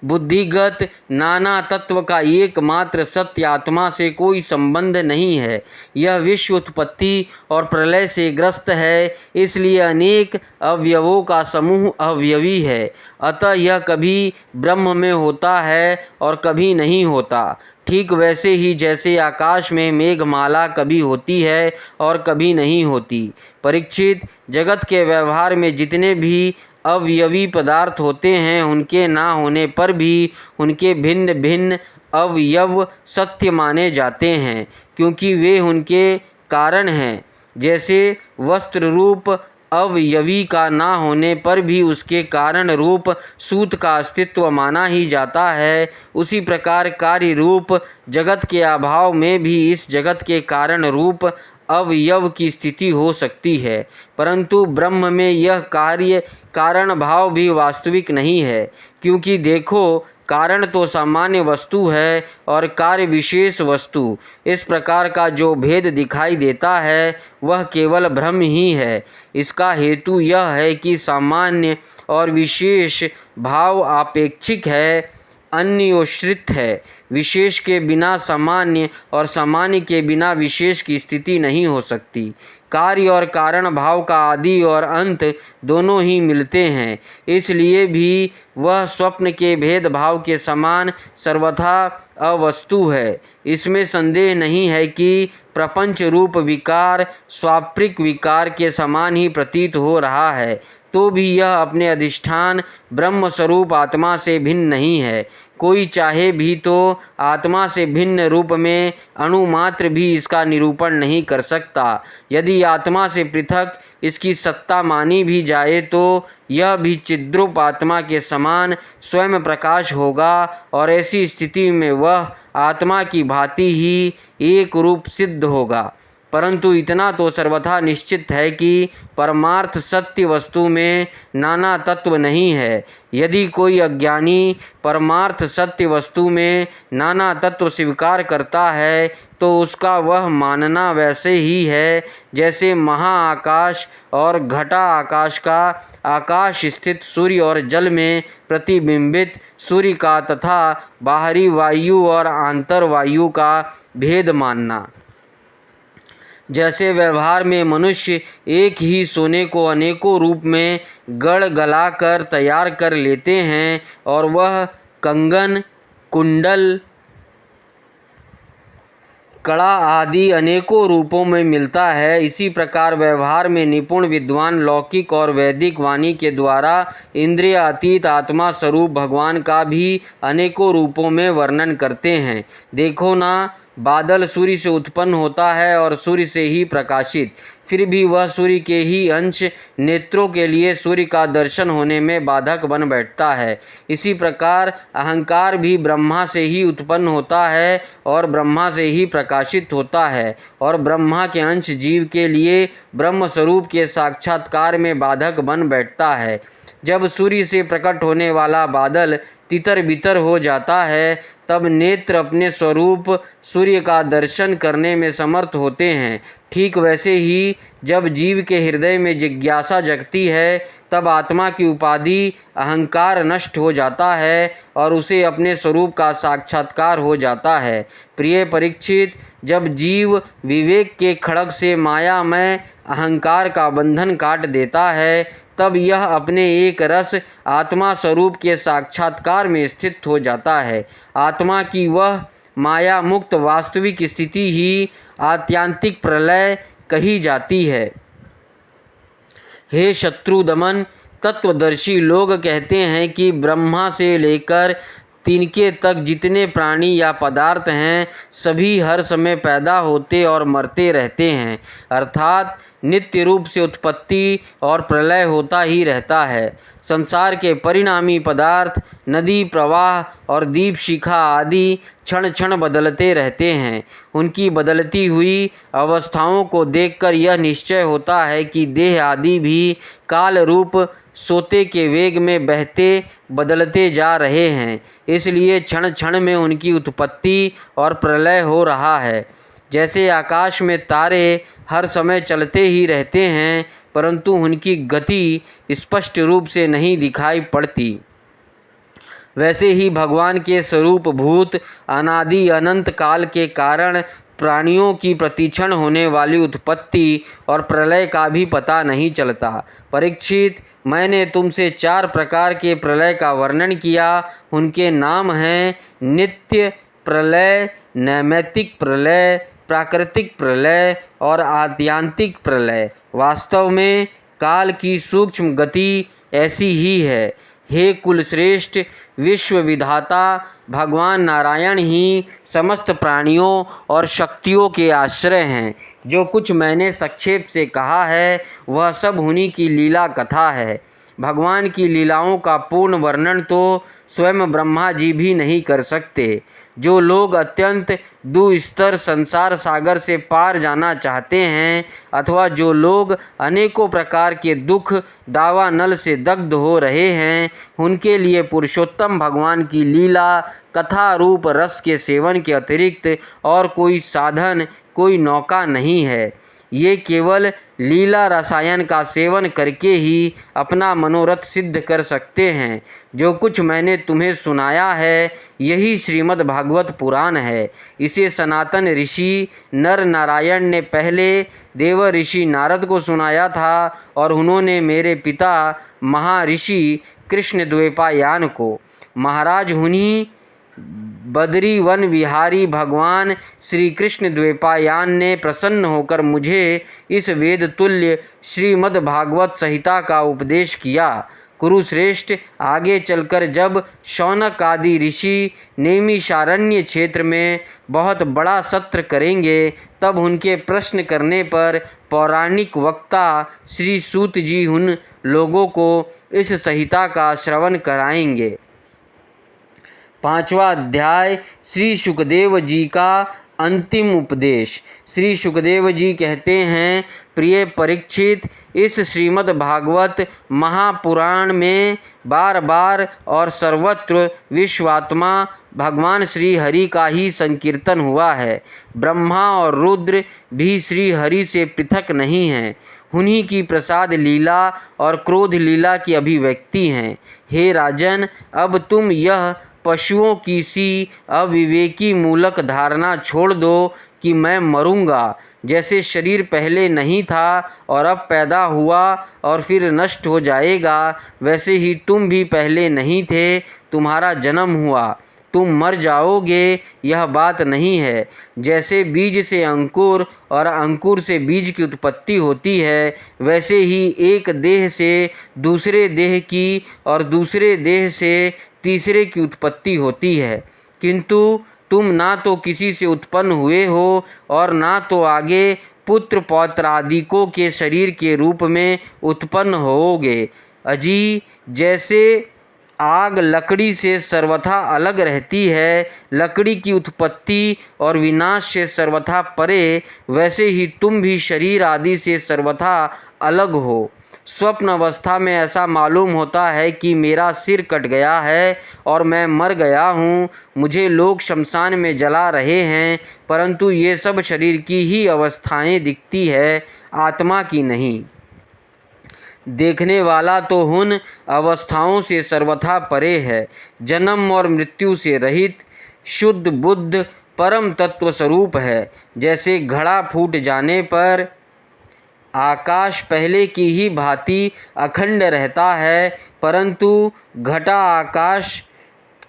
Speaker 1: बुद्धिगत नाना तत्व का एकमात्र सत्य आत्मा से कोई संबंध नहीं है। यह विश्व उत्पत्ति और प्रलय से ग्रस्त है, इसलिए अनेक अवयवों का समूह अवयवी है। अतः यह कभी ब्रह्म में होता है और कभी नहीं होता। ठीक वैसे ही जैसे आकाश में मेघमाला कभी होती है और कभी नहीं होती। परीक्षित, जगत के व्यवहार में जितने भी अवयवी पदार्थ होते हैं, उनके ना होने पर भी उनके भिन्न भिन्न अवयव सत्य माने जाते हैं, क्योंकि वे उनके कारण हैं। जैसे वस्त्र रूप अवयवी का ना होने पर भी उसके कारण रूप सूत का अस्तित्व माना ही जाता है, उसी प्रकार कार्य रूप जगत के अभाव में भी इस जगत के कारण रूप अवयव की स्थिति हो सकती है। परंतु ब्रह्म में यह कार्य कारण भाव भी वास्तविक नहीं है, क्योंकि देखो, कारण तो सामान्य वस्तु है और कार्य विशेष वस्तु। इस प्रकार का जो भेद दिखाई देता है वह केवल भ्रम ही है। इसका हेतु यह है कि सामान्य और विशेष भाव आपेक्षिक है, अन्योश्रित है। विशेष के बिना सामान्य और सामान्य के बिना विशेष की स्थिति नहीं हो सकती। कार्य और कारण भाव का आदि और अंत दोनों ही मिलते हैं, इसलिए भी वह स्वप्न के भेदभाव के समान सर्वथा अवस्तु है। इसमें संदेह नहीं है कि प्रपंच रूप विकार स्वाप्रिक विकार के समान ही प्रतीत हो रहा है, तो भी यह अपने अधिष्ठान ब्रह्म स्वरूप आत्मा से भिन्न नहीं है। कोई चाहे भी तो आत्मा से भिन्न रूप में अणुमात्र भी इसका निरूपण नहीं कर सकता। यदि आत्मा से पृथक इसकी सत्ता मानी भी जाए तो यह भी चिद्रूप आत्मा के समान स्वयं प्रकाश होगा, और ऐसी स्थिति में वह आत्मा की भांति ही एक रूप सिद्ध होगा। परंतु इतना तो सर्वथा निश्चित है कि परमार्थ सत्य वस्तु में नाना तत्व नहीं है। यदि कोई अज्ञानी परमार्थ सत्य वस्तु में नाना तत्व स्वीकार करता है तो उसका वह मानना वैसे ही है जैसे महाआकाश और घटा आकाश का आकाश स्थित सूर्य और जल में प्रतिबिंबित सूर्य का तथा बाहरी वायु और आंतर वायु का भेद मानना। जैसे व्यवहार में मनुष्य एक ही सोने को अनेकों रूप में गढ़ गला कर तैयार कर लेते हैं और वह कंगन, कुंडल, कड़ा आदि अनेकों रूपों में मिलता है, इसी प्रकार व्यवहार में निपुण विद्वान लौकिक और वैदिक वाणी के द्वारा इंद्रिय अतीत आत्मा स्वरूप भगवान का भी अनेकों रूपों में वर्णन करते हैं। देखो ना, बादल सूर्य से उत्पन्न होता है और सूर्य से ही प्रकाशित, फिर भी वह सूर्य के ही अंश नेत्रों के लिए सूर्य का दर्शन होने में बाधक बन बैठता है। इसी प्रकार अहंकार भी ब्रह्मा से ही उत्पन्न होता है और ब्रह्मा से ही प्रकाशित होता है, और ब्रह्मा के अंश जीव के लिए ब्रह्म स्वरूप के साक्षात्कार में बाधक बन बैठता है। जब सूर्य से प्रकट होने वाला बादल तितर बितर हो जाता है, तब नेत्र अपने स्वरूप सूर्य का दर्शन करने में समर्थ होते हैं। ठीक वैसे ही जब जीव के हृदय में जिज्ञासा जगती है, तब आत्मा की उपाधि अहंकार नष्ट हो जाता है और उसे अपने स्वरूप का साक्षात्कार हो जाता है। प्रिय परीक्षित, जब जीव विवेक के खड्ग से मायामय अहंकार का बंधन काट देता है, तब यह अपने एक रस आत्मा स्वरूप के साक्षात्कार में स्थित हो जाता है। आत्मा की वह माया मुक्त वास्तविक स्थिति ही आत्यांतिक प्रलय कही जाती है। हे शत्रु दमन, तत्वदर्शी लोग कहते हैं कि ब्रह्मा से लेकर तिनके तक जितने प्राणी या पदार्थ हैं, सभी हर समय पैदा होते और मरते रहते हैं, अर्थात नित्य रूप से उत्पत्ति और प्रलय होता ही रहता है। संसार के परिणामी पदार्थ, नदी प्रवाह और दीप शिखा आदि क्षण क्षण बदलते रहते हैं। उनकी बदलती हुई अवस्थाओं को देखकर यह निश्चय होता है कि देह आदि भी काल रूप सोते के वेग में बहते बदलते जा रहे हैं, इसलिए क्षण क्षण में उनकी उत्पत्ति और प्रलय हो रहा है। जैसे आकाश में तारे हर समय चलते ही रहते हैं, परंतु उनकी गति स्पष्ट रूप से नहीं दिखाई पड़ती। वैसे ही भगवान के स्वरूप भूत अनादि अनंत काल के कारण प्राणियों की प्रतिक्षण होने वाली उत्पत्ति और प्रलय का भी पता नहीं चलता। परीक्षित, मैंने तुमसे 4 प्रकार के प्रलय का वर्णन किया। उनके नाम हैं नित्य प्रलय, नैमित्तिक प्रलय, प्राकृतिक प्रलय और आत्यांतिक प्रलय। वास्तव में काल की सूक्ष्म गति ऐसी ही है। हे कुलश्रेष्ठ, विश्व विधाता भगवान नारायण ही समस्त प्राणियों और शक्तियों के आश्रय हैं। जो कुछ मैंने संक्षेप से कहा है वह सब उन्हीं की लीला कथा है। भगवान की लीलाओं का पूर्ण वर्णन तो स्वयं ब्रह्मा जी भी नहीं कर सकते। जो लोग अत्यंत दुस्तर संसार सागर से पार जाना चाहते हैं अथवा जो लोग अनेकों प्रकार के दुख दावानल से दग्ध हो रहे हैं, उनके लिए पुरुषोत्तम भगवान की लीला कथा रूप रस के सेवन के अतिरिक्त और कोई साधन, कोई नौका नहीं है। ये केवल लीला रसायन का सेवन करके ही अपना मनोरथ सिद्ध कर सकते हैं। जो कुछ मैंने तुम्हें सुनाया है यही श्रीमद् भागवत पुराण है। इसे सनातन ऋषि नर नारायण ने पहले देव ऋषि नारद को सुनाया था और उन्होंने मेरे पिता महर्षि कृष्ण द्वैपायन को। महाराज, उन्हीं बद्री वन विहारी भगवान श्री कृष्ण द्वैपायन ने प्रसन्न होकर मुझे इस वेद तुल्य श्रीमद् भागवत संहिता का उपदेश किया। कुरुश्रेष्ठ, आगे चलकर जब शौनक आदि ऋषि नैमिषारण्य क्षेत्र में बहुत बड़ा सत्र करेंगे तब उनके प्रश्न करने पर पौराणिक वक्ता श्री सूत जी उन लोगों को इस संहिता का श्रवण कराएंगे। 5वां अध्याय श्री सुखदेव जी का अंतिम उपदेश। श्री सुखदेव जी कहते हैं, प्रिय परीक्षित, इस श्रीमद् भागवत महापुराण में बार बार और सर्वत्र विश्वात्मा भगवान श्री हरि का ही संकीर्तन हुआ है। ब्रह्मा और रुद्र भी श्री हरि से पृथक नहीं हैं। उन्हीं की प्रसाद लीला और क्रोध लीला की अभिव्यक्ति हैं। हे राजन, अब तुम यह पशुओं की सी अविवेकी मूलक धारणा छोड़ दो कि मैं मरूंगा। जैसे शरीर पहले नहीं था और अब पैदा हुआ और फिर नष्ट हो जाएगा, वैसे ही तुम भी पहले नहीं थे, तुम्हारा जन्म हुआ, तुम मर जाओगे, यह बात नहीं है। जैसे बीज से अंकुर और अंकुर से बीज की उत्पत्ति होती है, वैसे ही एक देह से दूसरे देह की और दूसरे देह से तीसरे की उत्पत्ति होती है। किंतु तुम ना तो किसी से उत्पन्न हुए हो और ना तो आगे पुत्र पौत्र आदिकों के शरीर के रूप में उत्पन्न होोगे। अजी, जैसे आग लकड़ी से सर्वथा अलग रहती है, लकड़ी की उत्पत्ति और विनाश से सर्वथा परे, वैसे ही तुम भी शरीर आदि से सर्वथा अलग हो। स्वप्न अवस्था में ऐसा मालूम होता है कि मेरा सिर कट गया है और मैं मर गया हूँ, मुझे लोग शमशान में जला रहे हैं, परंतु ये सब शरीर की ही अवस्थाएं दिखती है, आत्मा की नहीं। देखने वाला तो उन अवस्थाओं से सर्वथा परे है। जन्म और मृत्यु से रहित शुद्ध बुद्ध परम तत्व स्वरूप है। जैसे घड़ा फूट जाने पर आकाश पहले की ही भांति अखंड रहता है, परंतु घटा आकाश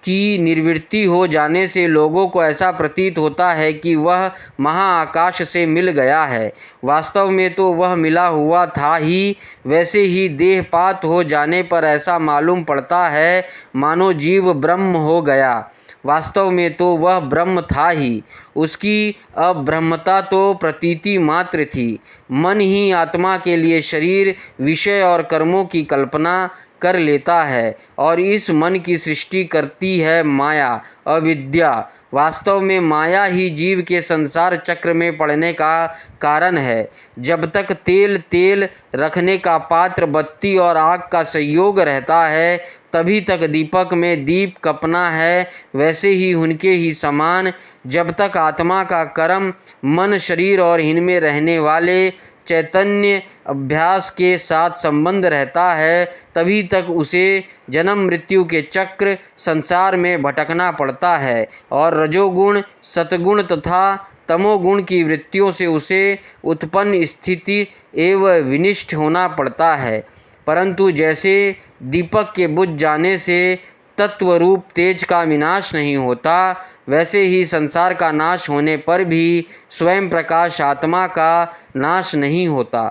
Speaker 1: की निर्वृत्ति हो जाने से लोगों को ऐसा प्रतीत होता है कि वह महाआकाश से मिल गया है। वास्तव में तो वह मिला हुआ था ही। वैसे ही देहपात हो जाने पर ऐसा मालूम पड़ता है मानो जीव ब्रह्म हो गया। वास्तव में तो वह ब्रह्म था ही। उसकी अब्रह्मता तो प्रतीति मात्र थी। मन ही आत्मा के लिए शरीर, विषय और कर्मों की कल्पना कर लेता है और इस मन की सृष्टि करती है माया, अविद्या। वास्तव में माया ही जीव के संसार चक्र में पड़ने का कारण है। जब तक तेल रखने का पात्र, बत्ती और आग का संयोग रहता है, तभी तक दीपक में दीप कपना है। वैसे ही उनके ही समान जब तक आत्मा का कर्म, मन, शरीर और इनमें रहने वाले चैतन्य अभ्यास के साथ संबंध रहता है, तभी तक उसे जन्म मृत्यु के चक्र संसार में भटकना पड़ता है और रजोगुण, सतगुण तथा तमोगुण की वृत्तियों से उसे उत्पन्न स्थिति एवं विनिष्ट होना पड़ता है। परंतु जैसे दीपक के बुझ जाने से तत्वरूप तेज का विनाश नहीं होता, वैसे ही संसार का नाश होने पर भी स्वयं प्रकाश आत्मा का नाश नहीं होता,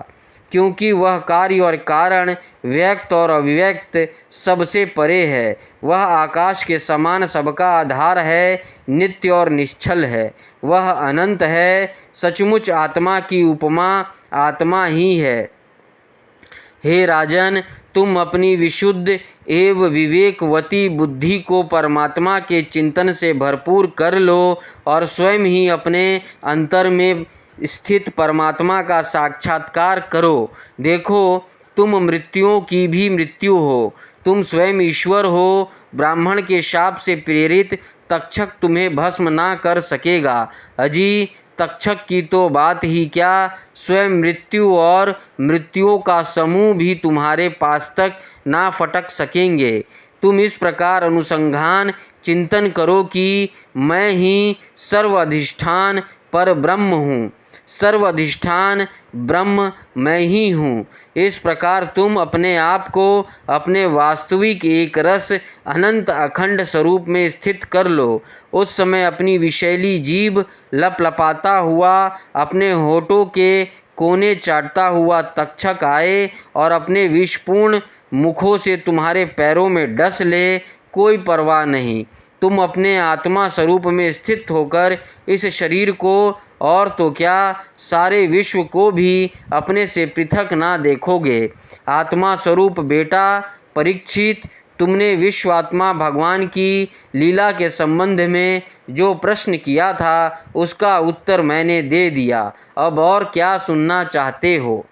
Speaker 1: क्योंकि वह कार्य और कारण, व्यक्त और अव्यक्त सबसे परे है। वह आकाश के समान सबका आधार है, नित्य और निश्चल है। वह अनंत है। सचमुच आत्मा की उपमा आत्मा ही है। हे राजन, तुम अपनी विशुद्ध एवं विवेकवती बुद्धि को परमात्मा के चिंतन से भरपूर कर लो और स्वयं ही अपने अंतर में स्थित परमात्मा का साक्षात्कार करो। देखो, तुम मृत्युओं की भी मृत्यु हो। तुम स्वयं ईश्वर हो। ब्राह्मण के शाप से प्रेरित तक्षक तुम्हें भस्म ना कर सकेगा। अजी, तक्षक की तो बात ही क्या, स्वयं मृत्यु और मृत्युओं का समूह भी तुम्हारे पास तक ना फटक सकेंगे। तुम इस प्रकार अनुसंधान चिंतन करो कि मैं ही सर्वाधिष्ठान पर ब्रह्म हूँ। सर्वाधिष्ठान ब्रह्म मैं ही हूँ। इस प्रकार तुम अपने आप को अपने वास्तविक एक रस अनंत अखंड स्वरूप में स्थित कर लो। उस समय अपनी विषैली जीभ लपलपाता हुआ, अपने होठों के कोने चाटता हुआ तक्षक आए और अपने विषपूर्ण मुखों से तुम्हारे पैरों में डस ले, कोई परवाह नहीं। तुम अपने आत्मा स्वरूप में स्थित होकर इस शरीर को और तो क्या, सारे विश्व को भी अपने से पृथक ना देखोगे। आत्मा स्वरूप बेटा परीक्षित, तुमने विश्वात्मा भगवान की लीला के संबंध में जो प्रश्न किया था, उसका उत्तर मैंने दे दिया। अब और क्या सुनना चाहते हो?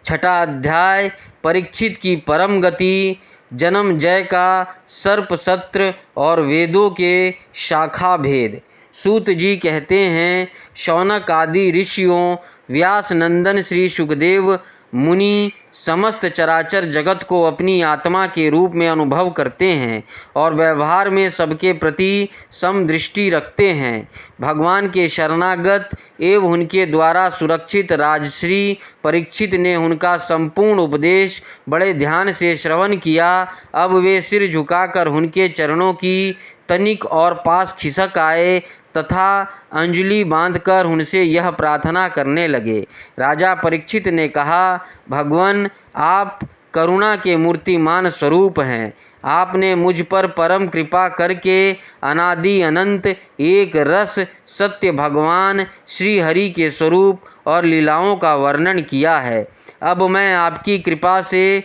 Speaker 1: छठा अध्याय, परीक्षित की परम गति। जन्म जय का सर्प सत्र और वेदों के शाखा भेद। सूत जी कहते हैं, शौनक आदि ऋषियों, व्यास नंदन श्री सुखदेव मुनि समस्त चराचर जगत को अपनी आत्मा के रूप में अनुभव करते हैं और व्यवहार में सबके प्रति समदृष्टि रखते हैं। भगवान के शरणागत एवं उनके द्वारा सुरक्षित राजश्री परीक्षित ने उनका संपूर्ण उपदेश बड़े ध्यान से श्रवण किया। अब वे सिर झुकाकर उनके चरणों की तनिक और पास खिसक आए तथा अंजलि बांधकर उनसे यह प्रार्थना करने लगे। राजा परीक्षित ने कहा, भगवान, आप करुणा के मूर्तिमान स्वरूप हैं। आपने मुझ पर परम कृपा करके अनादि अनंत एक रस सत्य भगवान श्री हरि के स्वरूप और लीलाओं का वर्णन किया है। अब मैं आपकी कृपा से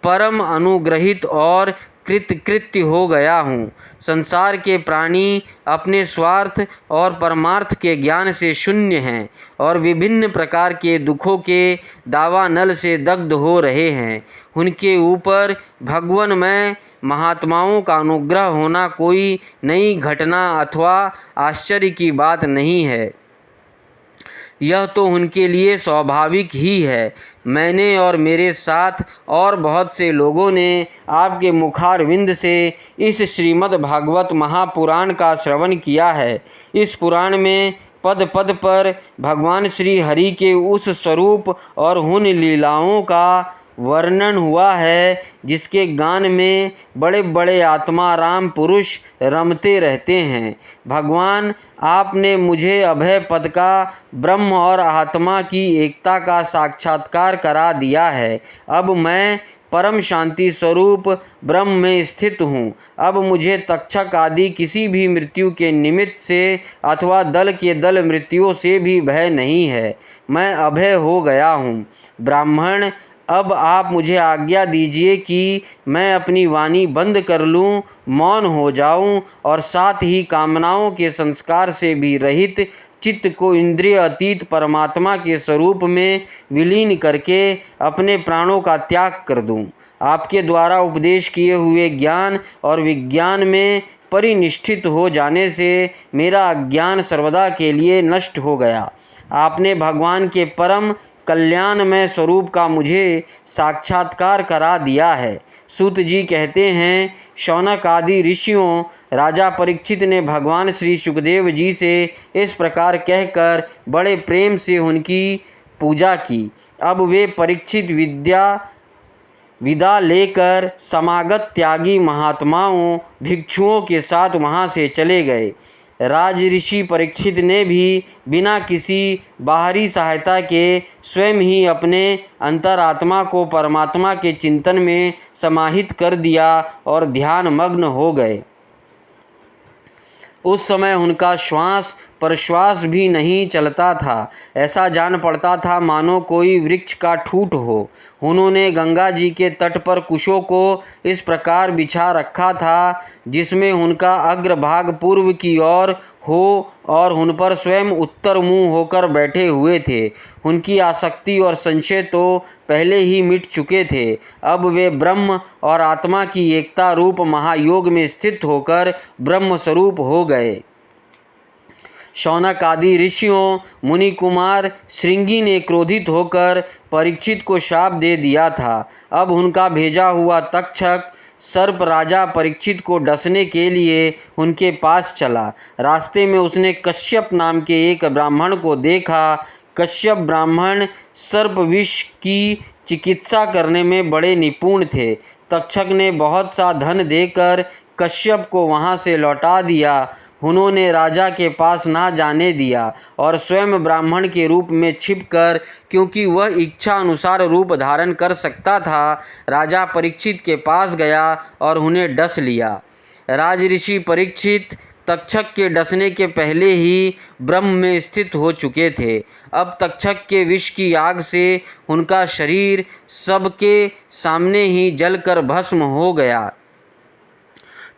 Speaker 1: परम अनुग्रहित और कृतकृत्य हो गया हूँ। संसार के प्राणी अपने स्वार्थ और परमार्थ के ज्ञान से शून्य हैं और विभिन्न प्रकार के दुखों के दावानल से दग्ध हो रहे हैं। उनके ऊपर भगवनमय महात्माओं का अनुग्रह होना कोई नई घटना अथवा आश्चर्य की बात नहीं है। यह तो उनके लिए स्वाभाविक ही है। मैंने और मेरे साथ और बहुत से लोगों ने आपके मुखारविंद से इस श्रीमद् भागवत महापुराण का श्रवण किया है। इस पुराण में पद पद पर भगवान श्री हरि के उस स्वरूप और उन लीलाओं का वर्णन हुआ है जिसके गान में बड़े बड़े आत्माराम पुरुष रमते रहते हैं। भगवान, आपने मुझे अभय पद का ब्रह्म और आत्मा की एकता का साक्षात्कार करा दिया है। अब मैं परम शांति स्वरूप ब्रह्म में स्थित हूँ। अब मुझे तक्षक आदि किसी भी मृत्यु के निमित्त से अथवा दल के दल मृत्युओं से भी भय नहीं है। मैं अभय हो गया हूँ। ब्राह्मण, अब आप मुझे आज्ञा दीजिए कि मैं अपनी वाणी बंद कर लूँ, मौन हो जाऊँ और साथ ही कामनाओं के संस्कार से भी रहित चित्त को इंद्रिय अतीत परमात्मा के स्वरूप में विलीन करके अपने प्राणों का त्याग कर दूँ। आपके द्वारा उपदेश किए हुए ज्ञान और विज्ञान में परिनिष्ठित हो जाने से मेरा अज्ञान सर्वदा के लिए नष्ट हो गया। आपने भगवान के परम कल्याणमय स्वरूप का मुझे साक्षात्कार करा दिया है। सूत जी कहते हैं, शौनक आदि ऋषियों राजा परीक्षित ने भगवान श्री सुखदेव जी से इस प्रकार कहकर बड़े प्रेम से उनकी पूजा की। अब वे परीक्षित विदा लेकर समागत त्यागी महात्माओं भिक्षुओं के साथ वहाँ से चले गए। राजऋषि परीक्षित ने भी बिना किसी बाहरी सहायता के स्वयं ही अपने अंतरात्मा को परमात्मा के चिंतन में समाहित कर दिया और ध्यान मग्न हो गए। उस समय उनका श्वास प्रश्वास भी नहीं चलता था। ऐसा जान पड़ता था मानो कोई वृक्ष का ठूंठ हो। उन्होंने गंगा जी के तट पर कुशों को इस प्रकार बिछा रखा था जिसमें उनका अग्रभाग पूर्व की ओर हो और उन पर स्वयं उत्तर मुँह होकर बैठे हुए थे। उनकी आसक्ति और संशय तो पहले ही मिट चुके थे। अब वे ब्रह्म और आत्मा की एकता रूप महायोग में स्थित होकर ब्रह्म स्वरूप हो गए। शौनक आदि ऋषियों मुनि कुमार श्रृंगी ने क्रोधित होकर परीक्षित को शाप दे दिया था। अब उनका भेजा हुआ तक्षक सर्प राजा परीक्षित को डसने के लिए उनके पास चला। रास्ते में उसने कश्यप नाम के एक ब्राह्मण को देखा। कश्यप ब्राह्मण सर्प विष की चिकित्सा करने में बड़े निपुण थे। तक्षक ने बहुत सा धन देकर कश्यप को वहाँ से लौटा दिया। उन्होंने राजा के पास ना जाने दिया और स्वयं ब्राह्मण के रूप में छिपकर, क्योंकि वह इच्छा अनुसार रूप धारण कर सकता था, राजा परीक्षित के पास गया और उन्हें डस लिया। राजऋषि परीक्षित तक्षक के डसने के पहले ही ब्रह्म में स्थित हो चुके थे। अब तक्षक के विष की आग से उनका शरीर सबके सामने ही जलकर भस्म हो गया।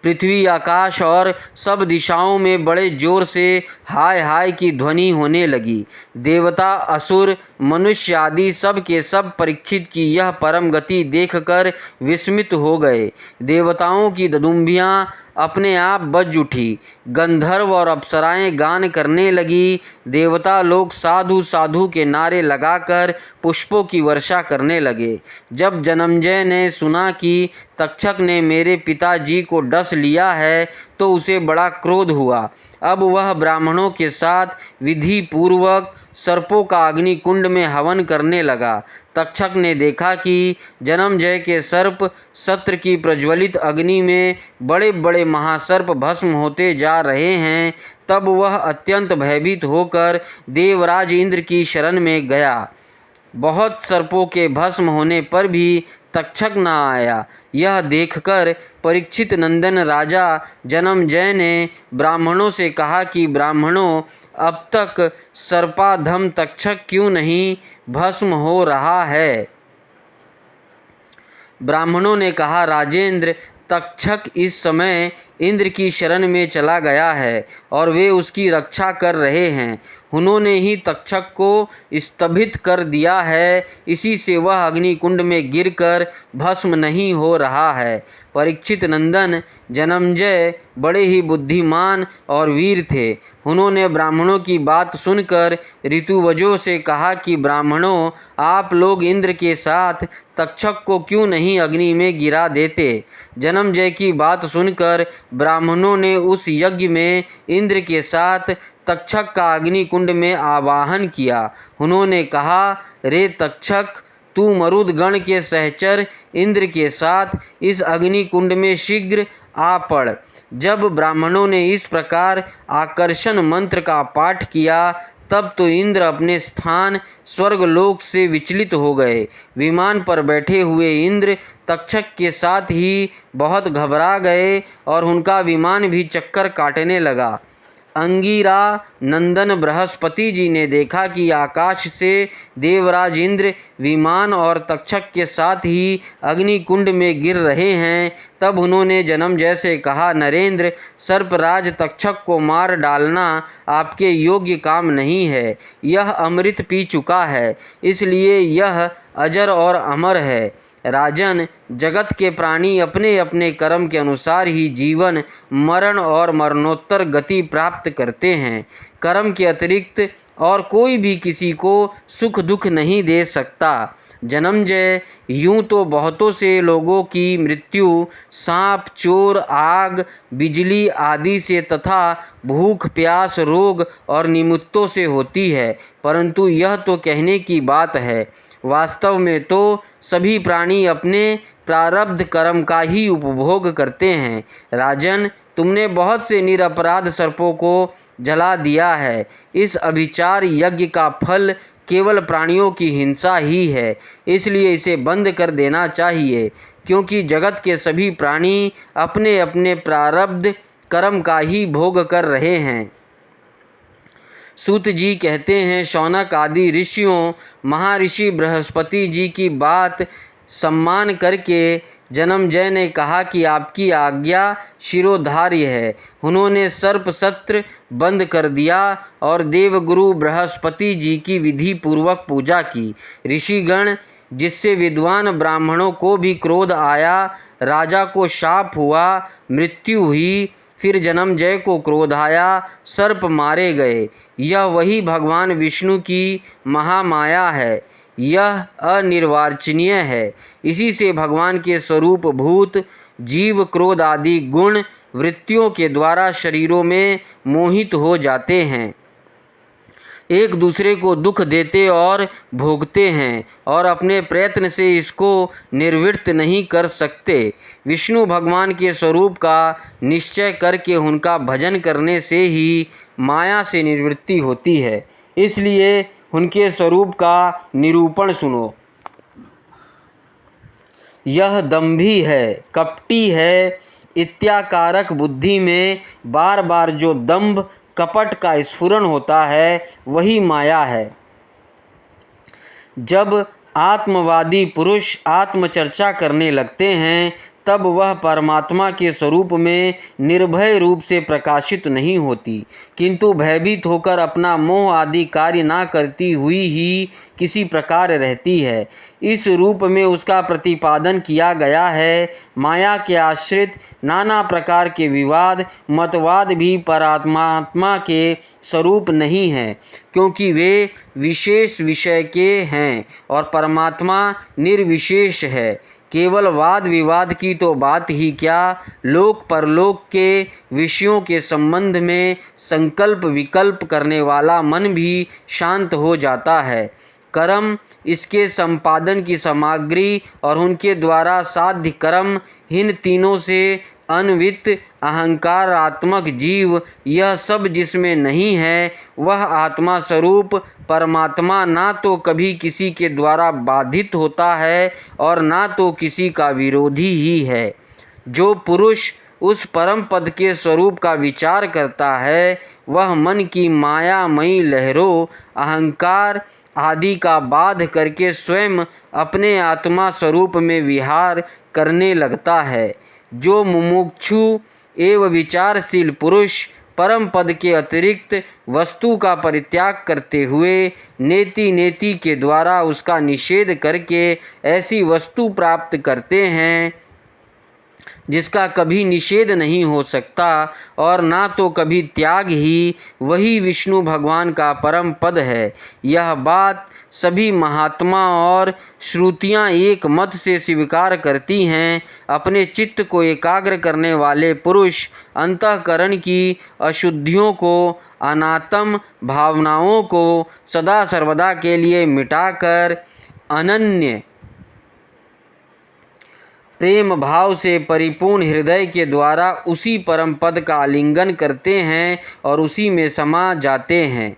Speaker 1: पृथ्वी आकाश और सब दिशाओं में बड़े जोर से हाय हाय की ध्वनि होने लगी। देवता असुर मनुष्य आदि सब के सब परीक्षित की यह परम गति देखकर विस्मित हो गए। देवताओं की दुदुम्बियाँ अपने आप बज उठी। गंधर्व और अप्सराएं गान करने लगी। देवता लोग साधु साधु के नारे लगाकर पुष्पों की वर्षा करने लगे। जब जन्मजय ने सुना कि तक्षक ने मेरे पिताजी को डस लिया है तो उसे बड़ा क्रोध हुआ। अब वह ब्राह्मणों के साथ विधि पूर्वक सर्पों का अग्नि कुंड में हवन करने लगा। तक्षक ने देखा कि जन्मजय के सर्प सत्र की प्रज्वलित अग्नि में बड़े बड़े महासर्प भस्म होते जा रहे हैं। तब वह अत्यंत भयभीत होकर देवराज इंद्र की शरण में गया। बहुत सर्पों के भस्म होने पर भी तक्षक न आया। यह देखकर परीक्षित नंदन राजा जन्मजय ने ब्राह्मणों से कहा कि ब्राह्मणों, अब तक सर्पाधम तक्षक क्यों नहीं भस्म हो रहा है? ब्राह्मणों ने कहा, राजेंद्र, तक्षक इस समय इंद्र की शरण में चला गया है और वे उसकी रक्षा कर रहे हैं। उन्होंने ही तक्षक को स्तंभित कर दिया है, इसी से वह अग्निकुंड में गिरकर भस्म नहीं हो रहा है। परीक्षित नंदन जन्मजय बड़े ही बुद्धिमान और वीर थे। उन्होंने ब्राह्मणों की बात सुनकर ऋतुवजों से कहा कि ब्राह्मणों, आप लोग इंद्र के साथ तक्षक को क्यों नहीं अग्नि में गिरा देते? जन्मजय की बात सुनकर ब्राह्मणों ने उस यज्ञ में इंद्र के साथ तक्षक का अग्नि कुंड में आवाहन किया। उन्होंने कहा, रे तक्षक, तू मरुदगण के सहचर इंद्र के साथ इस अग्नि कुंड में शीघ्र आ पड़। जब ब्राह्मणों ने इस प्रकार आकर्षण मंत्र का पाठ किया तब तो इंद्र अपने स्थान स्वर्गलोक से विचलित हो गए। विमान पर बैठे हुए इंद्र तक्षक के साथ ही बहुत घबरा गए और उनका विमान भी चक्कर काटने लगा। अंगिरा नंदन बृहस्पति जी ने देखा कि आकाश से देवराज इंद्र विमान और तक्षक के साथ ही अग्निकुंड में गिर रहे हैं। तब उन्होंने जन्मजय से कहा, नरेंद्र, सर्पराज तक्षक को मार डालना आपके योग्य काम नहीं है। यह अमृत पी चुका है, इसलिए यह अजर और अमर है। राजन, जगत के प्राणी अपने अपने कर्म के अनुसार ही जीवन, मरण और मरणोत्तर गति प्राप्त करते हैं। कर्म के अतिरिक्त और कोई भी किसी को सुख दुख नहीं दे सकता। जन्मजय, यूं तो बहुतों से लोगों की मृत्यु सांप, चोर, आग, बिजली आदि से तथा भूख, प्यास, रोग और निमित्तों से होती है, परंतु यह तो कहने की बात है। वास्तव में तो सभी प्राणी अपने प्रारब्ध कर्म का ही उपभोग करते हैं। राजन, तुमने बहुत से निरपराध सर्पों को जला दिया है। इस अभिचार यज्ञ का फल केवल प्राणियों की हिंसा ही है, इसलिए इसे बंद कर देना चाहिए, क्योंकि जगत के सभी प्राणी अपने अपने प्रारब्ध कर्म का ही भोग कर रहे हैं। सूत जी कहते हैं, शौनक आदि ऋषियों, महर्षि बृहस्पति जी की बात सम्मान करके जन्मजय ने कहा कि आपकी आज्ञा शिरोधार्य है। उन्होंने सर्प सत्र बंद कर दिया और देवगुरु बृहस्पति जी की विधि पूर्वक पूजा की। ऋषिगण, जिससे विद्वान ब्राह्मणों को भी क्रोध आया, राजा को शाप हुआ, मृत्यु हुई, फिर जन्मजय को क्रोध आया, सर्प मारे गए। यह वही भगवान विष्णु की महामाया है। यह अनिर्वाचनीय है। इसी से भगवान के स्वरूप भूत जीव क्रोध आदि गुण वृत्तियों के द्वारा शरीरों में मोहित हो जाते हैं, एक दूसरे को दुख देते और भोगते हैं और अपने प्रयत्न से इसको निर्वृत्त नहीं कर सकते। विष्णु भगवान के स्वरूप का निश्चय करके उनका भजन करने से ही माया से निवृत्ति होती है। इसलिए उनके स्वरूप का निरूपण सुनो। यह दंभी है, कपटी है, इत्याकारक बुद्धि में बार बार जो दंभ कपट का स्फुरण होता है, वही माया है। जब आत्मवादी पुरुष आत्मचर्चा करने लगते हैं, तब वह परमात्मा के स्वरूप में निर्भय रूप से प्रकाशित नहीं होती, किंतु भयभीत होकर अपना मोह आदि कार्य ना करती हुई ही किसी प्रकार रहती है। इस रूप में उसका प्रतिपादन किया गया है। माया के आश्रित नाना प्रकार के विवाद मतवाद भी परमात्मा के स्वरूप नहीं हैं, क्योंकि वे विशेष विषय के हैं और परमात्मा निर्विशेष है। केवल वाद विवाद की तो बात ही क्या, लोक परलोक के विषयों के संबंध में संकल्प विकल्प करने वाला मन भी शांत हो जाता है। कर्म, इसके संपादन की सामग्री और उनके द्वारा साध्य कर्म, इन तीनों से अन्वित अहंकारात्मक जीव, यह सब जिसमें नहीं है, वह आत्मा स्वरूप परमात्मा ना तो कभी किसी के द्वारा बाधित होता है और ना तो किसी का विरोधी ही है। जो पुरुष उस परम पद के स्वरूप का विचार करता है, वह मन की मायामयी लहरों अहंकार आदि का बाध करके स्वयं अपने आत्मा स्वरूप में विहार करने लगता है। जो मुमुक्षु एवं विचारशील पुरुष परम पद के अतिरिक्त वस्तु का परित्याग करते हुए नेति नेति के द्वारा उसका निषेध करके ऐसी वस्तु प्राप्त करते हैं जिसका कभी निषेध नहीं हो सकता और ना तो कभी त्याग ही, वही विष्णु भगवान का परम पद है। यह बात सभी महात्मा और श्रुतियाँ एक मत से स्वीकार करती हैं। अपने चित्त को एकाग्र करने वाले पुरुष अंतःकरण की अशुद्धियों को, अनात्म भावनाओं को सदा सर्वदा के लिए मिटाकर अनन्य प्रेम भाव से परिपूर्ण हृदय के द्वारा उसी परम पद का आलिंगन करते हैं और उसी में समा जाते हैं।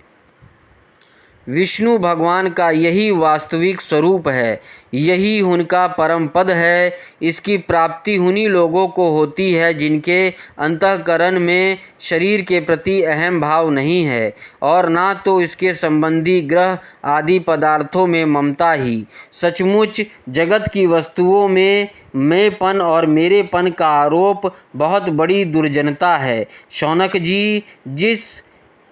Speaker 1: विष्णु भगवान का यही वास्तविक स्वरूप है, यही उनका परम पद है। इसकी प्राप्ति उन्हीं लोगों को होती है जिनके अंतःकरण में शरीर के प्रति अहम भाव नहीं है और ना तो इसके संबंधी ग्रह आदि पदार्थों में ममता ही। सचमुच जगत की वस्तुओं में मैंपन और मेरेपन का आरोप बहुत बड़ी दुर्जनता है। शौनक जी,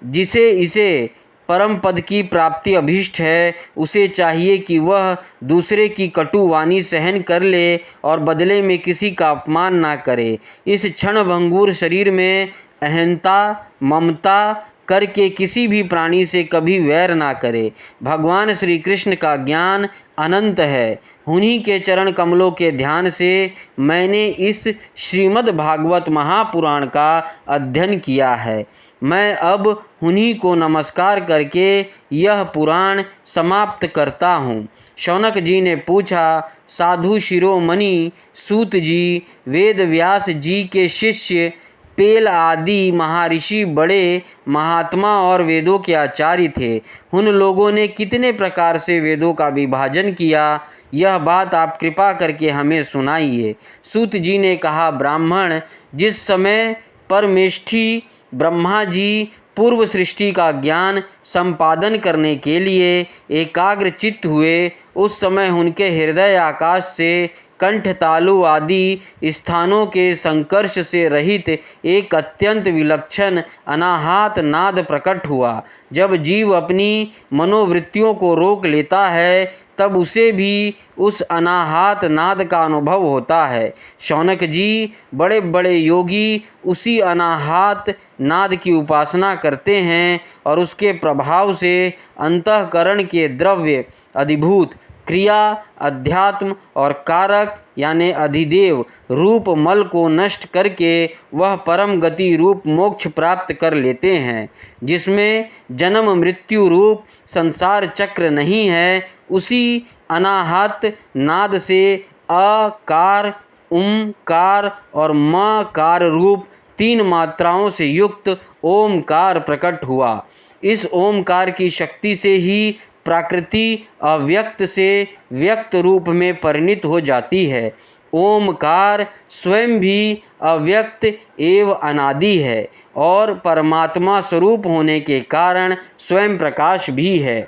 Speaker 1: जिसे इसे परम पद की प्राप्ति अभीष्ट है, उसे चाहिए कि वह दूसरे की कटु वाणी सहन कर ले और बदले में किसी का अपमान ना करे। इस क्षण भंगुर शरीर में अहंता, ममता, करके किसी भी प्राणी से कभी वैर ना करे। भगवान श्री कृष्ण का ज्ञान अनंत है। उन्हीं के चरण कमलों के ध्यान से मैंने इस श्रीमद् भागवत महापुराण का अध्ययन किया है। मैं अब उन्हीं को नमस्कार करके यह पुराण समाप्त करता हूँ। शौनक जी ने पूछा, साधु शिरोमणि सूत जी, वेद व्यास जी के शिष्य पेल आदि महर्षि बड़े महात्मा और वेदों के आचार्य थे। उन लोगों ने कितने प्रकार से वेदों का विभाजन किया, यह बात आप कृपा करके हमें सुनाइए। सूत जी ने कहा, ब्राह्मण, जिस समय परमेष्ठी ब्रह्मा जी पूर्व सृष्टि का ज्ञान संपादन करने के लिए एकाग्र चित्त हुए, उस समय उनके हृदय आकाश से कंठ तालु आदि स्थानों के संकर्ष से रहित एक अत्यंत विलक्षण अनाहत नाद प्रकट हुआ। जब जीव अपनी मनोवृत्तियों को रोक लेता है तब उसे भी उस अनाहत नाद का अनुभव होता है। शौनक जी, बड़े बड़े योगी उसी अनाहत नाद की उपासना करते हैं और उसके प्रभाव से अंतःकरण के द्रव्य, अधिभूत, क्रिया, अध्यात्म और कारक यानी अधिदेव रूप मल को नष्ट करके वह परम गति रूप मोक्ष प्राप्त कर लेते हैं, जिसमें जन्म मृत्यु रूप संसार चक्र नहीं है। उसी अनाहत नाद से अकार, उमकार और मकार रूप 3 मात्राओं से युक्त ओमकार प्रकट हुआ। इस ओमकार की शक्ति से ही प्रकृति अव्यक्त से व्यक्त रूप में परिणित हो जाती है। ओमकार स्वयं भी अव्यक्त एवं अनादि है और परमात्मा स्वरूप होने के कारण स्वयं प्रकाश भी है।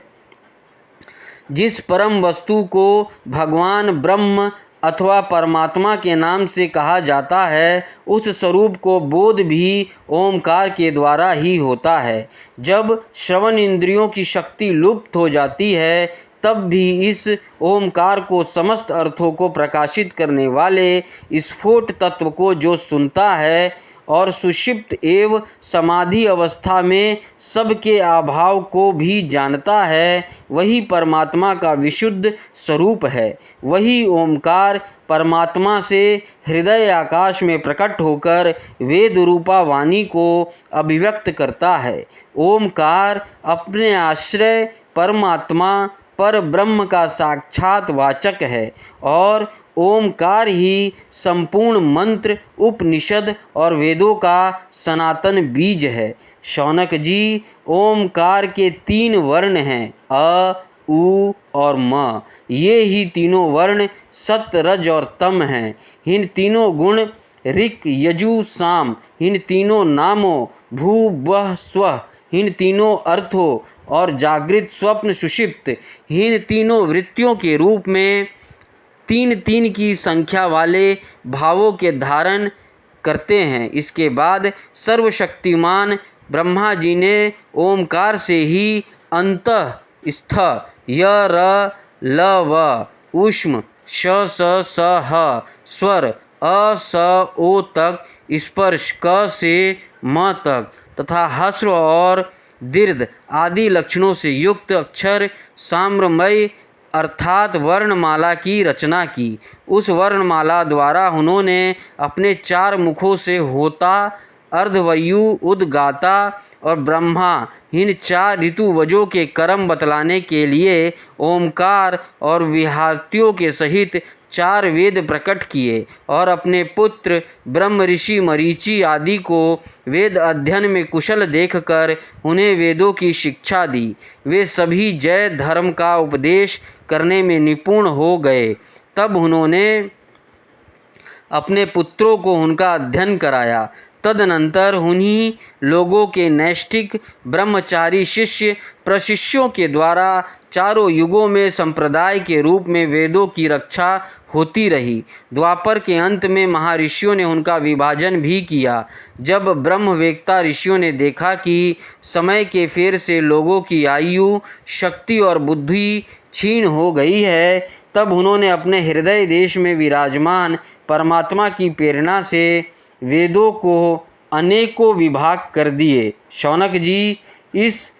Speaker 1: जिस परम वस्तु को भगवान ब्रह्म अथवा परमात्मा के नाम से कहा जाता है, उस स्वरूप को बोध भी ओमकार के द्वारा ही होता है। जब श्रवण इंद्रियों की शक्ति लुप्त हो जाती है तब भी इस ओमकार को समस्त अर्थों को प्रकाशित करने वाले स्फोट तत्व को जो सुनता है और सुषिप्त एवं समाधि अवस्था में सबके अभाव को भी जानता है, वही परमात्मा का विशुद्ध स्वरूप है। वही ओमकार परमात्मा से हृदय आकाश में प्रकट होकर वेद रूपा वाणी को अभिव्यक्त करता है। ओमकार अपने आश्रय परमात्मा पर ब्रह्म का साक्षात वाचक है और ओमकार ही संपूर्ण मंत्र, उपनिषद और वेदों का सनातन बीज है। शौनक जी, ओमकार के 3 वर्ण हैं, अ, उ और म। ये ही तीनों वर्ण सत्य, रज और तम हैं। इन तीनों गुण ऋक्, यजु, साम, इन तीनों नामों भू, वः, स्वः, इन तीनों अर्थों और जागृत, स्वप्न, सुषिप्त, इन तीनों वृत्तियों के रूप में 3-3 की संख्या वाले भावों के धारण करते हैं। इसके बाद सर्वशक्तिमान ब्रह्मा जी ने ओमकार से ही अंतस्थ य, र, ल, व, ऊष्म, श, स, स, ह स्वर, अ, स, ओ तक, स्पर्श, क से म तक तथा हस्र और दीर्घ आदि लक्षणों से युक्त अक्षर साम्रमय अर्थात वर्णमाला की रचना की। उस वर्णमाला द्वारा उन्होंने अपने 4 मुखों से होता, अर्धवायु, उद्गाता और ब्रह्मा इन 4 ऋतुवजों के कर्म बतलाने के लिए ओमकार और विहात्यों के सहित 4 वेद प्रकट किए और अपने पुत्र ब्रह्म ऋषि मरीचि आदि को वेद अध्ययन में कुशल देखकर उन्हें वेदों की शिक्षा दी। वे सभी जय धर्म का उपदेश करने में निपुण हो गए। तब उन्होंने अपने पुत्रों को उनका अध्ययन कराया। तदनंतर उन्हीं लोगों के नैष्ठिक ब्रह्मचारी शिष्य प्रशिष्यों के द्वारा चारों युगों में संप्रदाय के रूप में वेदों की रक्षा होती रही। द्वापर के अंत में महर्षियों ने उनका विभाजन भी किया। जब ब्रह्मवेत्ता ऋषियों ने देखा कि समय के फेर से लोगों की आयु, शक्ति और बुद्धि क्षीण हो गई है, तब उन्होंने अपने हृदय देश में विराजमान परमात्मा की प्रेरणा से वेदों को अनेकों विभाग कर दिए। शौनक जी, इस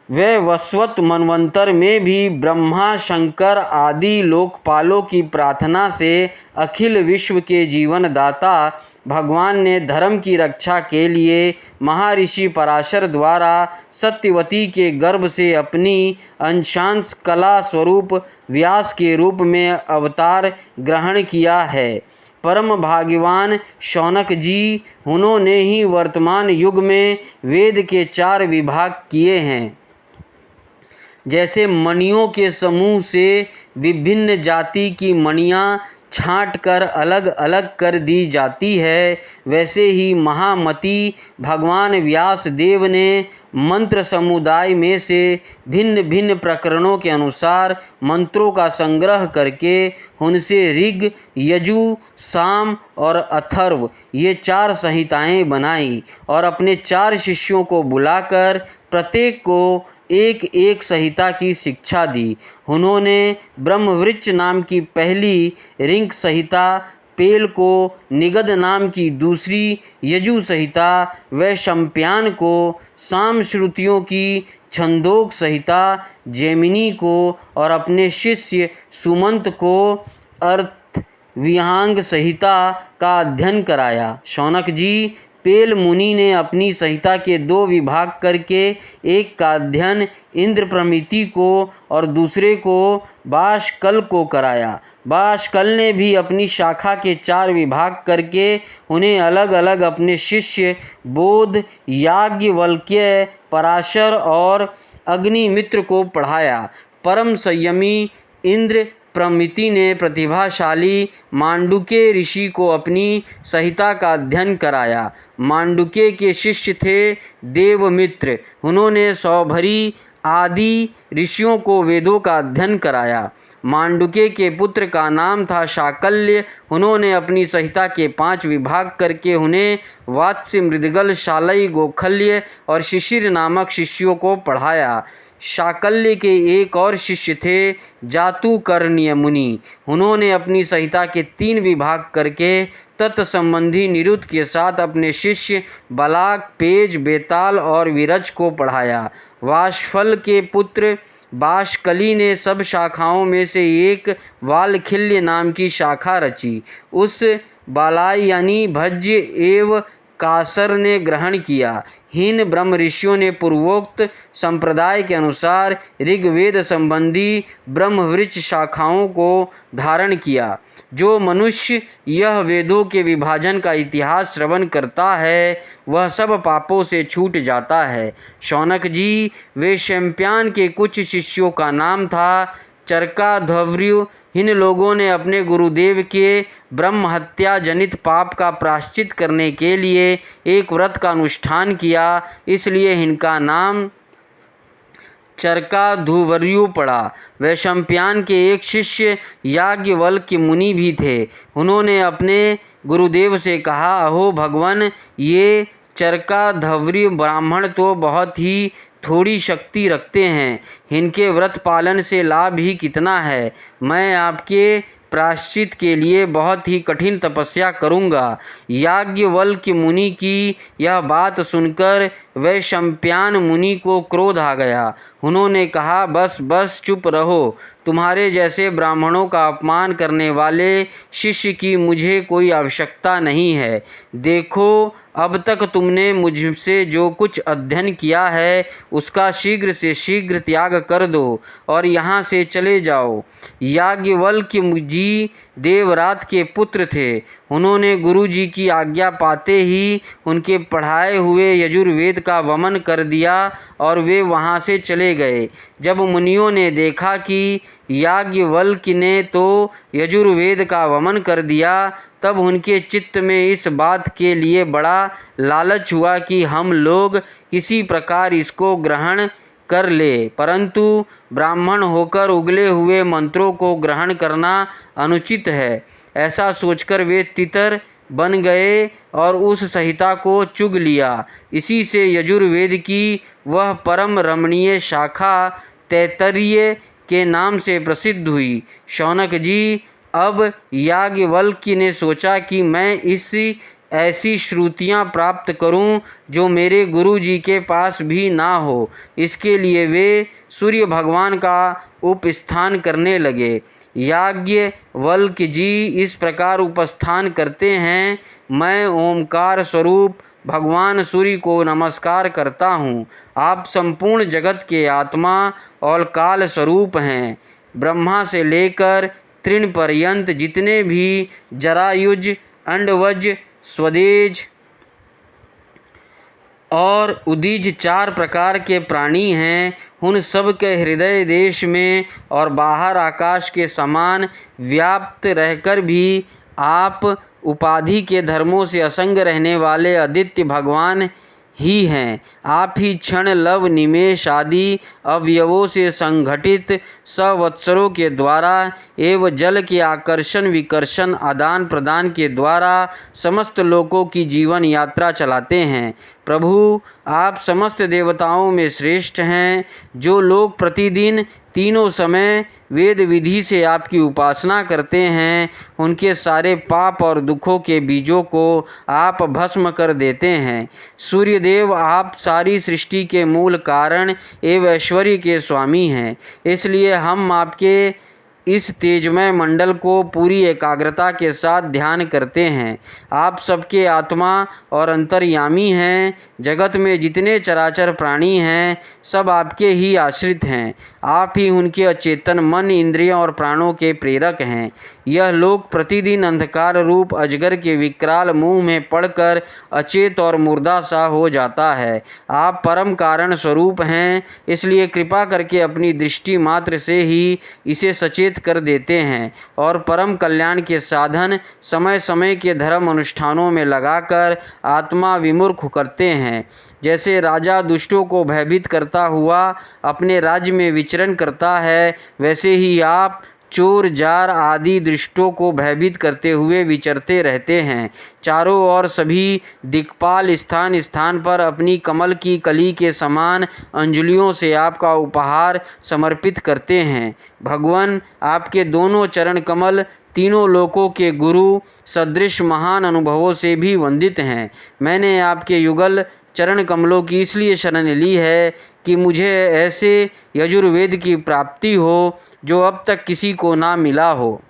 Speaker 1: वैवस्वत मनवंतर में भी ब्रह्मा शंकर आदि लोकपालों की प्रार्थना से अखिल विश्व के जीवनदाता भगवान ने धर्म की रक्षा के लिए महर्षि पराशर द्वारा सत्यवती के गर्भ से अपनी अंशांश कला स्वरूप व्यास के रूप में अवतार ग्रहण किया है। परम भाग्यवान शौनक जी, उन्होंने ही वर्तमान युग में वेद के 4 विभाग किए हैं। जैसे मणियों के समूह से विभिन्न जाति की मणियाँ छांट कर अलग अलग कर दी जाती है, वैसे ही महामती भगवान व्यास देव ने मंत्र समुदाय में से भिन्न भिन्न प्रकरणों के अनुसार मंत्रों का संग्रह करके उनसे ऋग, यजु, साम और अथर्व ये 4 संहिताएं बनाई और अपने 4 शिष्यों को बुलाकर प्रत्येक को एक एक संहिता की शिक्षा दी। उन्होंने ब्रह्मवृक्ष नाम की पहली ऋग संहिता, पेल को निगद नाम की दूसरी यजु संहिता, वैशंपायन को साम श्रुतियों की छंदोग संहिता, जैमिनी को और अपने शिष्य सुमंत को अर्थविहांग संहिता का अध्ययन कराया। शौनक जी, पेल मुनि ने अपनी संहिता के 2 विभाग करके एक का अध्ययन इंद्रप्रमिति को और दूसरे को बाष्कल को कराया। बाष्कल ने भी अपनी शाखा के 4 विभाग करके उन्हें अलग अलग अपने शिष्य बोध, याज्ञवल्क्य, पराशर और अग्निमित्र को पढ़ाया। परम संयमी इंद्रप्रमिति ने प्रतिभाशाली मांडुक्य ऋषि को अपनी संहिता का अध्ययन कराया। मांडुक्य के शिष्य थे देवमित्र, उन्होंने सौभरी आदि ऋषियों को वेदों का अध्ययन कराया। मांडुक्य के पुत्र का नाम था शाकल्य, उन्होंने अपनी संहिता के 5 विभाग करके उन्हें वात्स्य, मृदगल, शालय, गोखल्य और शिशिर नामक शिष्यों को पढ़ाया। शाकल्य के एक और शिष्य थे जातुकर्ण्य मुनि, उन्होंने अपनी संहिता के 3 विभाग करके तत्संबंधी निरुक्त के साथ अपने शिष्य बलाक, पेज, बेताल और विरज को पढ़ाया। वाष्फल के पुत्र बाष्कली ने सब शाखाओं में से एक वालखिल्य नाम की शाखा रची। उस बालाई यानी भज्य एवं कासर ने ग्रहण किया। हीन ब्रह्म ऋषियों ने पूर्वोक्त संप्रदाय के अनुसार ऋग्वेद संबंधी ब्रह्मवृक्ष शाखाओं को धारण किया। जो मनुष्य यह वेदों के विभाजन का इतिहास श्रवण करता है वह सब पापों से छूट जाता है। शौनक जी, वैशंपायन के कुछ शिष्यों का नाम था चरकाध्वर्यु। इन लोगों ने अपने गुरुदेव के ब्रह्म हत्या जनित पाप का प्रायश्चित करने के लिए एक व्रत का अनुष्ठान किया, इसलिए इनका नाम चरकाध्वर्यु पड़ा। वैशंपायन के एक शिष्य याज्ञवल्क्य मुनि भी थे, उन्होंने अपने गुरुदेव से कहा, अहो भगवान, ये चरकाध्वर्यु ब्राह्मण तो बहुत ही थोड़ी शक्ति रखते हैं, इनके व्रत पालन से लाभ ही कितना है। मैं आपके प्रायश्चित के लिए बहुत ही कठिन तपस्या करूँगा। याज्ञवल्क्य मुनि की यह बात सुनकर वैशंपायन मुनि को क्रोध आ गया। उन्होंने कहा, बस बस चुप रहो, तुम्हारे जैसे ब्राह्मणों का अपमान करने वाले शिष्य की मुझे कोई आवश्यकता नहीं है। देखो, अब तक तुमने मुझसे जो कुछ अध्ययन किया है उसका शीघ्र से शीघ्र त्याग कर दो और यहाँ से चले जाओ। याज्ञवल्क्य जी देवरात के पुत्र थे, उन्होंने गुरु जी की आज्ञा पाते ही उनके पढ़ाए हुए यजुर्वेद का वमन कर दिया और वे वहाँ से चले गए। जब मुनियों ने देखा कि याज्ञवल्क्य ने तो यजुर्वेद का वमन कर दिया, तब उनके चित्त में इस बात के लिए बड़ा लालच हुआ कि हम लोग किसी प्रकार इसको ग्रहण कर ले, परंतु ब्राह्मण होकर उगले हुए मंत्रों को ग्रहण करना अनुचित है। ऐसा सोचकर वे तितर बन गए और उस संहिता को चुग लिया। इसी से यजुर्वेद की वह परम रमणीय शाखा तैत्तरीय के नाम से प्रसिद्ध हुई। शौनक जी, अब याज्ञवल्क्य ने सोचा कि मैं इस ऐसी श्रुतियाँ प्राप्त करूं जो मेरे गुरु जी के पास भी ना हो। इसके लिए वे सूर्य भगवान का उपस्थान करने लगे। याज्ञवल्क्य जी इस प्रकार उपस्थान करते हैं, मैं ओमकार स्वरूप भगवान सूर्य को नमस्कार करता हूँ। आप संपूर्ण जगत के आत्मा और काल स्वरूप हैं। ब्रह्मा से लेकर तृण पर्यंत जितने भी जरायुज, अंडवज, स्वदेज और उदीज 4 प्रकार के प्राणी हैं, उन सब के हृदय देश में और बाहर आकाश के समान व्याप्त रहकर भी आप उपाधि के धर्मों से असंग रहने वाले आदित्य भगवान ही हैं। आप ही क्षण, लव, निमेष आदि अवयवों से संघटित संवत्सरों के द्वारा एवं जल के आकर्षण विकर्षण आदान प्रदान के द्वारा समस्त लोकों की जीवन यात्रा चलाते हैं। प्रभु, आप समस्त देवताओं में श्रेष्ठ हैं। जो लोग प्रतिदिन तीनों समय वेद विधि से आपकी उपासना करते हैं, उनके सारे पाप और दुखों के बीजों को आप भस्म कर देते हैं। सूर्यदेव, आप सारी सृष्टि के मूल कारण एवं ऐश्वर्य के स्वामी हैं। इसलिए हम आपके इस तेजमय मंडल को पूरी एकाग्रता के साथ ध्यान करते हैं। आप सबके आत्मा और अंतर्यामी हैं। जगत में जितने चराचर प्राणी हैं, सब आपके ही आश्रित हैं। आप ही उनके अचेतन मन, इंद्रियों और प्राणों के प्रेरक हैं। यह लोक प्रतिदिन अंधकार रूप अजगर के विकराल मुंह में पड़कर अचेत और मुर्दा सा हो जाता है। आप परम कारण स्वरूप हैं, इसलिए कृपा करके अपनी दृष्टि मात्र से ही इसे सचेत कर देते हैं और परम कल्याण के साधन समय समय के धर्म अनुष्ठानों में लगाकर आत्मा विमुख करते हैं। जैसे राजा दुष्टों को भयभीत करता हुआ अपने राज्य में विचरण करता है, वैसे ही आप चोर, जार आदि दुष्टों को भयभीत करते हुए विचरते रहते हैं। चारों ओर सभी दिक्पाल स्थान स्थान पर अपनी कमल की कली के समान अंजलियों से आपका उपहार समर्पित करते हैं। भगवान, आपके दोनों चरण कमल तीनों लोकों के गुरु सदृश महान अनुभवों से भी वंदित हैं। मैंने आपके युगल चरण कमलों की इसलिए शरण ली है कि मुझे ऐसे यजुर्वेद की प्राप्ति हो जो अब तक किसी को ना मिला हो।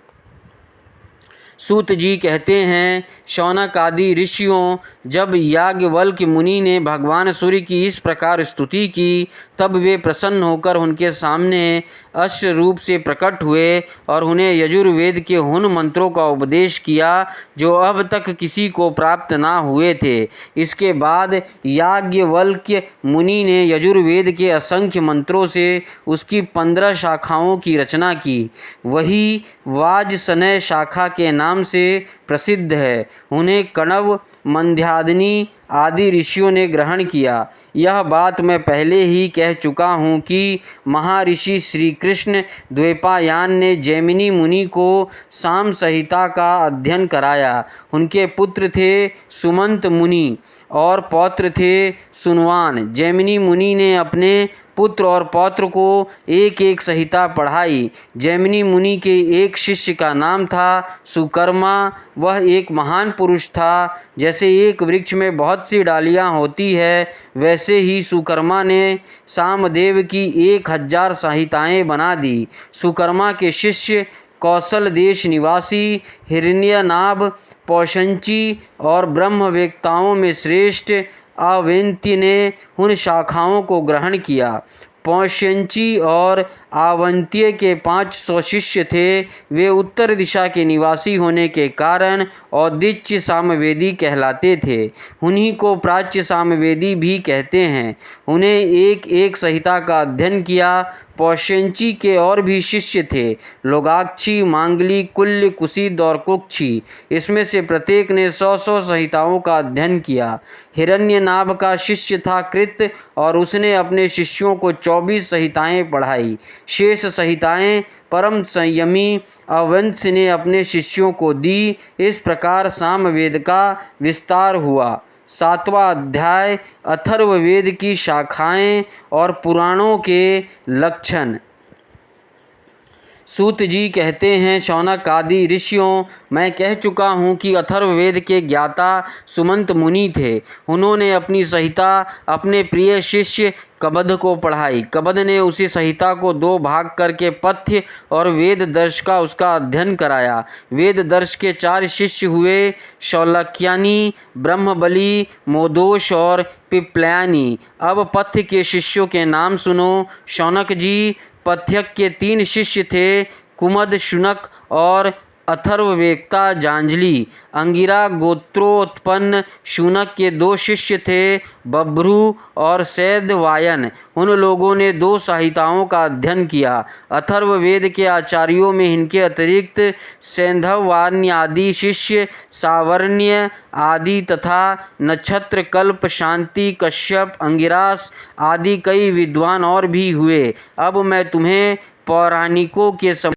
Speaker 1: सूत जी कहते हैं, शौनक आदि ऋषियों, जब याज्ञवल्क्य मुनि ने भगवान सूर्य की इस प्रकार स्तुति की, तब वे प्रसन्न होकर उनके सामने अश्व रूप से प्रकट हुए और उन्हें यजुर्वेद के उन मंत्रों का उपदेश किया जो अब तक किसी को प्राप्त ना हुए थे। इसके बाद याज्ञवल्क्य मुनि ने यजुर्वेद के असंख्य मंत्रों से उसकी 15 शाखाओं की रचना की। वही वाजसनेय शाखा के नाम से प्रसिद्ध है। उन्हें कणव, मंध्यादिनी आदि ऋषियों ने ग्रहण किया। यह बात मैं पहले ही कह चुका हूँ कि महर्षि श्री कृष्ण द्वैपायन ने जैमिनी मुनि को साम संहिता का अध्ययन कराया। उनके पुत्र थे सुमंत मुनि और पौत्र थे सुनवान। जैमिनी मुनि ने अपने पुत्र और पौत्र को एक एक संहिता पढ़ाई। जैमिनी मुनि के एक शिष्य का नाम था सुकर्मा। वह एक महान पुरुष था। जैसे एक वृक्ष में बहुत सी डालियाँ होती है, वैसे ही सुकर्मा ने सामदेव की 1000 संहिताएँ बना दी। सुकर्मा के शिष्य कौशल देश निवासी हिरण्यनाभ, पौशंची और ब्रह्मवेत्ताओं में श्रेष्ठ अवेंत्य ने उन शाखाओं को ग्रहण किया। पौशंची और आवंत्य के 500 शिष्य थे। वे उत्तर दिशा के निवासी होने के कारण औदिच्य सामवेदी कहलाते थे। उन्हीं को प्राच्य सामवेदी भी कहते हैं। उन्हें एक एक संहिता का अध्ययन किया। पौशंची के और भी शिष्य थे, लोगाक्षी, मांगली, कुल्य, कुसीद और कुक्षी। इसमें से प्रत्येक ने 100 संहिताओं का अध्ययन किया। हिरण्यनाभ का शिष्य था कृत और उसने अपने शिष्यों को 24 संहिताएँ पढ़ाई। शेष संहिताएँ परम संयमी अवंश ने अपने शिष्यों को दी। इस प्रकार सामवेद का विस्तार हुआ। 7वां अध्याय अथर्ववेद की शाखाएं और पुराणों के लक्षण। सूत जी कहते हैं, शौनक आदि ऋषियों, मैं कह चुका हूँ कि अथर्ववेद के ज्ञाता सुमंत मुनि थे। उन्होंने अपनी संहिता अपने प्रिय शिष्य कबध को पढ़ाई। कबध ने उसी संहिता को 2 भाग करके पथ्य और वेद दर्श का उसका अध्ययन कराया। वेद दर्श के 4 शिष्य हुए, शौलक्यानी, ब्रह्मबली, मोदोश और पिप्लयानी। अब पथ्य के शिष्यों के नाम सुनो। शौनक जी, पथ्यक के 3 शिष्य थे, कुमद, शुनक और अथर्ववेत्ता जांजलि। अंगिरा गोत्रोत्पन्न शूनक के 2 शिष्य थे, बभ्रू और सैंधवायन। उन लोगों ने 2 संहिताओं का अध्ययन किया। अथर्ववेद के आचार्यों में इनके अतिरिक्त सैंधवायन आदि शिष्य, सावर्ण्य आदि तथा नक्षत्र, कल्प, शांति, कश्यप, अंगिरास आदि कई विद्वान और भी हुए। अब मैं तुम्हें पौराणिकों के